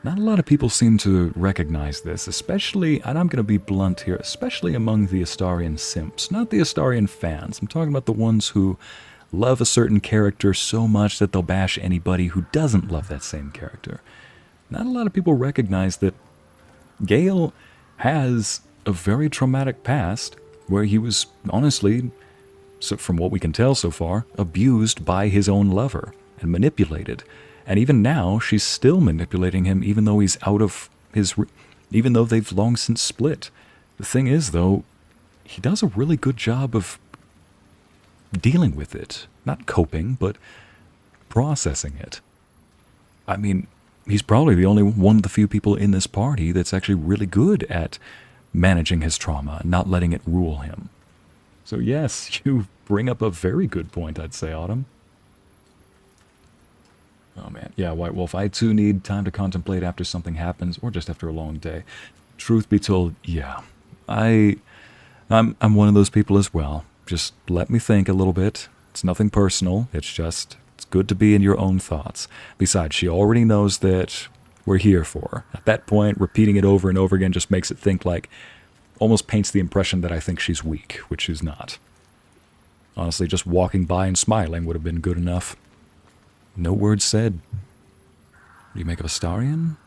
Speaker 1: Not a lot of people seem to recognize this, especially, and I'm going to be blunt here, especially among the Astarion simps. Not the Astarion fans. I'm talking about the ones who love a certain character so much that they'll bash anybody who doesn't love that same character. Not a lot of people recognize that Gale has a very traumatic past where he was, honestly, so from what we can tell so far, abused by his own lover and manipulated. And even now, she's still manipulating him, even though he's out of his... even though they've long since split. The thing is, though, he does a really good job of dealing with it. not coping, but processing it. I mean, he's probably the only one of the few people in this party that's actually really good at managing his trauma and not letting it rule him. So yes, you bring up a very good point, I'd say, Autumn. Oh man, yeah, White Wolf, I too need time to contemplate after something happens, or just after a long day. Truth be told, yeah, I'm one of those people as well. Just let me think a little bit. It's nothing personal, it's good to be in your own thoughts. Besides, she already knows that we're here for her. At that point, repeating it over and over again just makes it think like, almost paints the impression that I think she's weak, which she's not. Honestly, just walking by and smiling would have been good enough. No words said. What do you make of Astarion?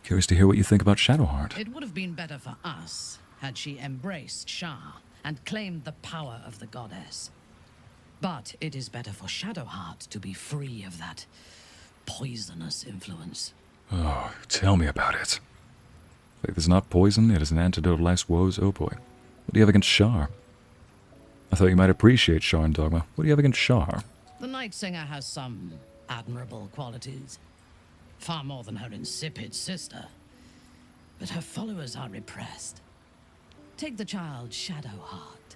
Speaker 1: Curious to hear what you think about Shadowheart.
Speaker 17: It would have been better for us had she embraced Shar and claimed the power of the goddess. But it is better for Shadowheart to be free of that poisonous influence.
Speaker 1: Oh, tell me about it. Faith is not poison, it is an antidote to life's woes. Oh boy. What do you have against Shar? I thought you might appreciate Shar and Dogma. What do you have against Shar?
Speaker 17: The Night Singer has some admirable qualities. Far more than her insipid sister. But her followers are repressed. Take the child Shadowheart.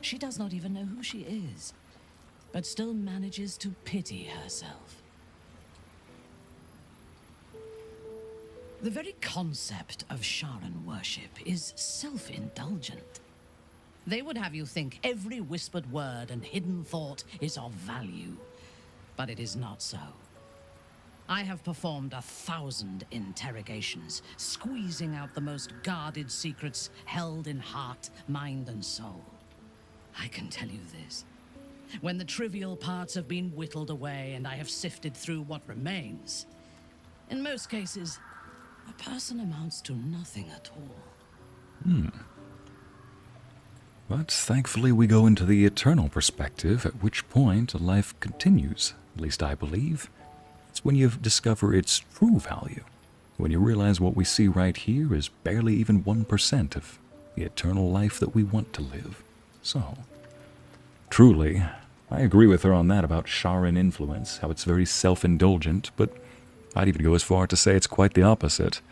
Speaker 17: She does not even know who she is, but still manages to pity herself. The very concept of Sharan worship is self-indulgent. They would have you think every whispered word and hidden thought is of value, but it is not so. I have performed 1,000 interrogations, squeezing out the most guarded secrets held in heart, mind, and soul. I can tell you this. When the trivial parts have been whittled away and I have sifted through what remains, in most cases, a person amounts to nothing at all.
Speaker 1: But thankfully we go into the eternal perspective, at which point life continues, at least I believe. It's when you discover its true value, when you realize what we see right here is barely even 1% of the eternal life that we want to live. So, truly, I agree with her on that about Sharan influence, how it's very self-indulgent, but I'd even go as far to say it's quite the opposite.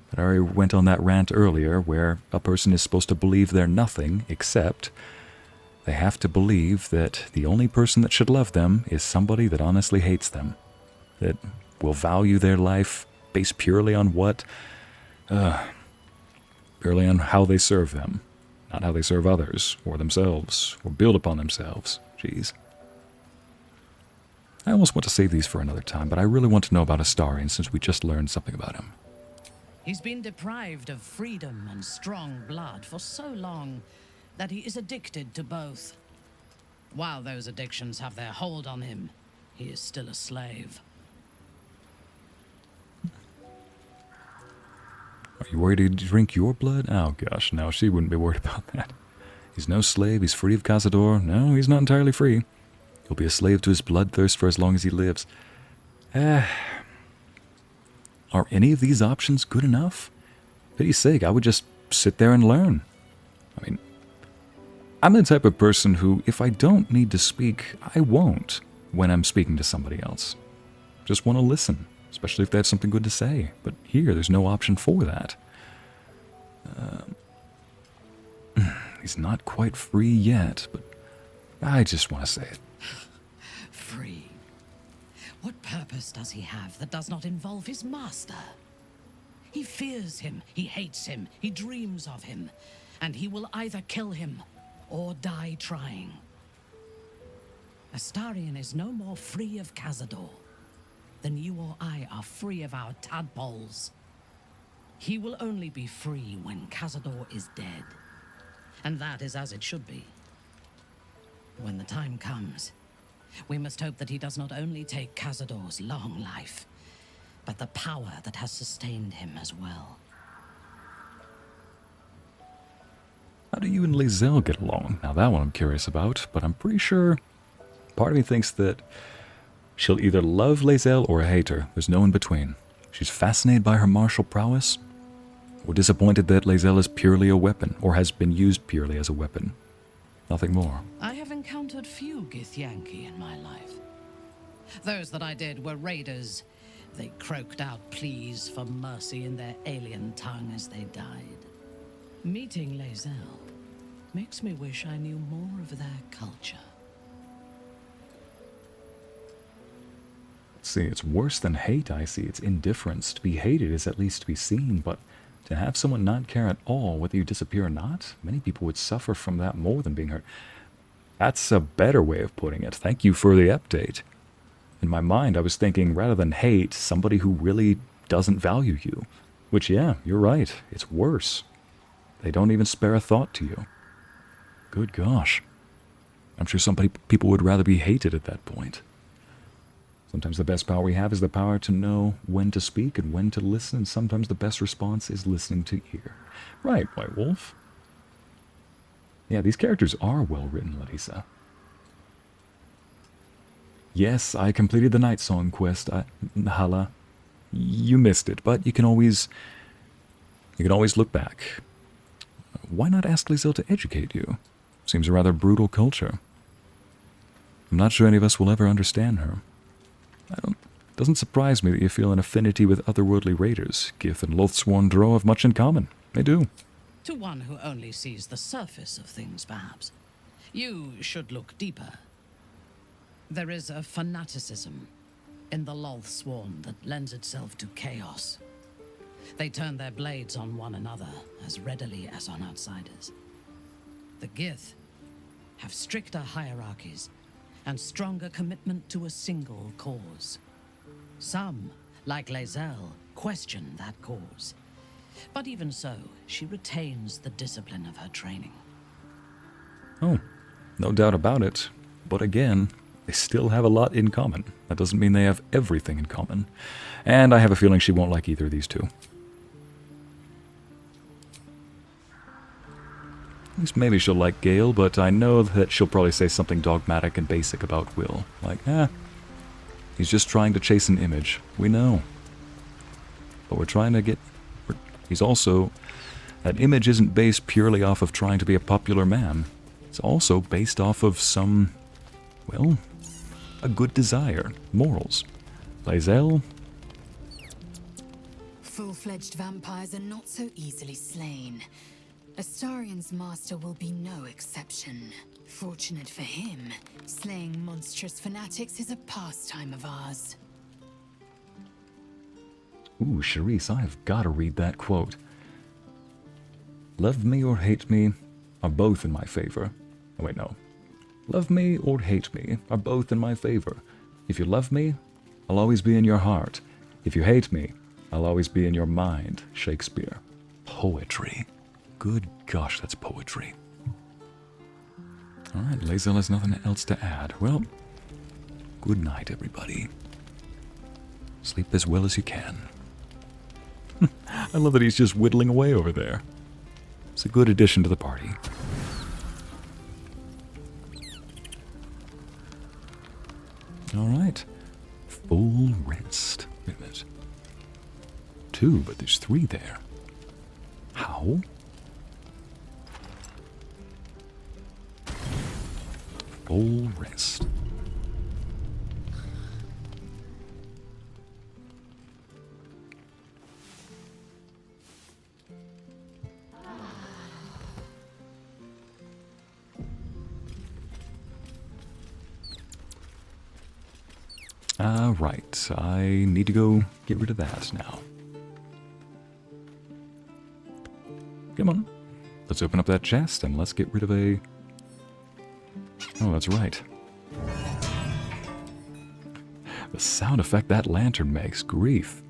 Speaker 1: But I already went on that rant earlier where a person is supposed to believe they're nothing except they have to believe that the only person that should love them is somebody that honestly hates them, that will value their life based purely on purely on how they serve them, not how they serve others or themselves or build upon themselves. Jeez. I almost want to save these for another time, but I really want to know about Astarion since we just learned something about him.
Speaker 17: He's been deprived of freedom and strong blood for so long that he is addicted to both. While those addictions have their hold on him, he is still a slave.
Speaker 1: Are you worried he'd drink your blood? Oh gosh, no, she wouldn't be worried about that. He's no slave, he's free of Cazador. No, he's not entirely free. He'll be a slave to his bloodthirst for as long as he lives. Are any of these options good enough? For pity's sake, I would just sit there and learn. I mean, I'm the type of person who, if I don't need to speak, I won't when I'm speaking to somebody else. Just want to listen, especially if they have something good to say. But here, there's no option for that. He's not quite free yet, but I just want to say it.
Speaker 17: Free? What purpose does he have that does not involve his master? He fears him, he hates him, he dreams of him, and he will either kill him or die trying. Astarion is no more free of Cazador than you or I are free of our tadpoles. He will only be free when Cazador is dead, and that is as it should be. When the time comes, we must hope that he does not only take Cazador's long life, but the power that has sustained him as well.
Speaker 1: How do you and Lae'zel get along? Now that one I'm curious about, but I'm pretty sure part of me thinks that she'll either love Lae'zel or hate her. There's no in between. She's fascinated by her martial prowess, or disappointed that Lae'zel is purely a weapon, or has been used purely as a weapon. Nothing more.
Speaker 17: I have encountered few Githyanki in my life. Those that I did were raiders. They croaked out pleas for mercy in their alien tongue as they died. Meeting Lae'zel makes me wish I knew more of their culture.
Speaker 1: See, it's worse than hate, I see. It's indifference. To be hated is at least to be seen, but to have someone not care at all whether you disappear or not, many people would suffer from that more than being hurt. That's a better way of putting it. Thank you for the update. In my mind, I was thinking, rather than hate, somebody who really doesn't value you. Which, yeah, you're right. It's worse. They don't even spare a thought to you. Good gosh. I'm sure some people would rather be hated at that point. Sometimes the best power we have is the power to know when to speak and when to listen, and sometimes the best response is listening to ear. Right, White Wolf. Yeah, these characters are well written, Larissa. Yes, I completed the Nightsong quest. Hala, you missed it, but you can always look back. Why not ask Lae'zel to educate you? Seems a rather brutal culture. I'm not sure any of us will ever understand her. Doesn't surprise me that you feel an affinity with otherworldly raiders. Gith and Loathsworn Drow have much in common. They do.
Speaker 17: To one who only sees the surface of things, perhaps. You should look deeper. There is a fanaticism in the Loathsworn that lends itself to chaos. They turn their blades on one another as readily as on outsiders. The Gith have stricter hierarchies and stronger commitment to a single cause. Some, like Lae'zel, question that cause. But even so, she retains the discipline of her training.
Speaker 1: Oh, no doubt about it. But again, they still have a lot in common. That doesn't mean they have everything in common. And I have a feeling she won't like either of these two. At least maybe she'll like Gale, but I know that she'll probably say something dogmatic and basic about Wyll. Like, he's just trying to chase an image. We know. But we're trying to get... He's also... That image isn't based purely off of trying to be a popular man. It's also based off of some... Well, a good desire. Morals. Lae'zel...
Speaker 6: Full-fledged vampires are not so easily slain. Astarion's master will be no exception. Fortunate for him, slaying monstrous fanatics is a pastime of ours.
Speaker 1: Ooh, Charisse, I've got to read that quote. Love me or hate me are both in my favor. Oh, wait, no. Love me or hate me are both in my favor. If you love me, I'll always be in your heart. If you hate me, I'll always be in your mind. Shakespeare. Poetry. Good gosh, that's poetry. Alright, Lae'zel has nothing else to add. Well, good night, everybody. Sleep as well as you can. I love that he's just whittling away over there. It's a good addition to the party. Alright. Full rest. Wait a minute. 2, but there's 3 there. How? Full rest. Right. I need to go get rid of that now. Come on. Let's open up that chest and let's get rid of a... Oh, that's right. The sound effect that lantern makes. Grief.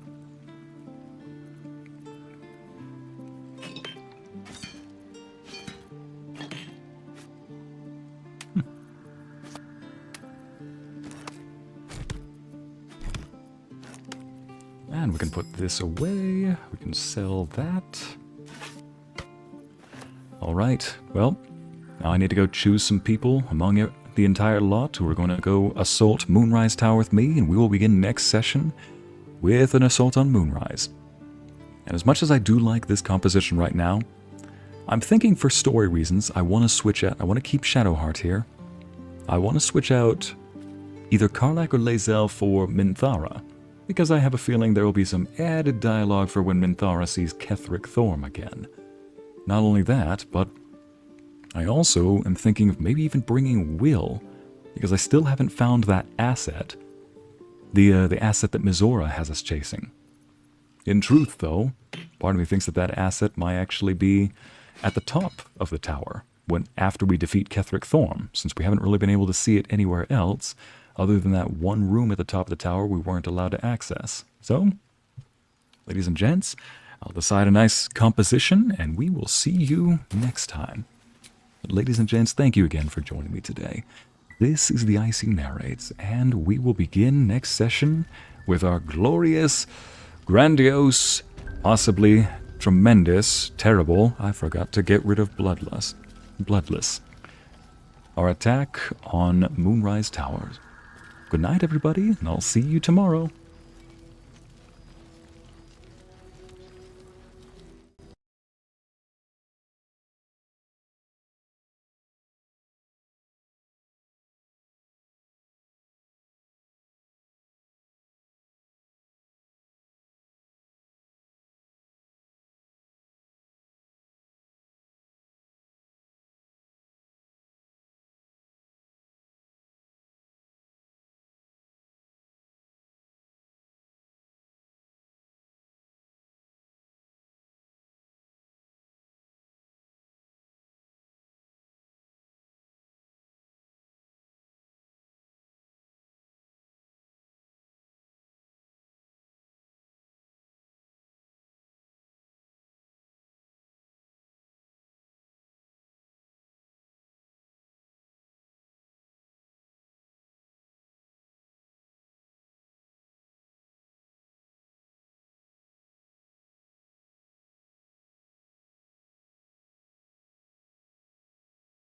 Speaker 1: And we can put this away. We can sell that. Alright, well, now I need to go choose some people among the entire lot who are going to go assault Moonrise Tower with me, and we will begin next session with an assault on Moonrise. And as much as I do like this composition right now, I'm thinking for story reasons I want to switch it. I want to keep Shadowheart here, I want to switch out either Karlach or Lae'zel for Minthara, because I have a feeling there will be some added dialogue for when Minthara sees Ketheric Thorm again. Not only that, but I also am thinking of maybe even bringing Wyll, because I still haven't found that asset. The asset that Mizora has us chasing. In truth, though, part of me thinks that that asset might actually be at the top of the tower, after we defeat Ketheric Thorm, since we haven't really been able to see it anywhere else, other than that one room at the top of the tower we weren't allowed to access. So, ladies and gents, I'll decide a nice composition, and we will see you next time. But ladies and gents, thank you again for joining me today. This is the Icy Narrates, and we will begin next session with our glorious, grandiose, possibly tremendous, terrible, I forgot to get rid of Bloodless. Our attack on Moonrise Towers. Good night, everybody, and I'll see you tomorrow.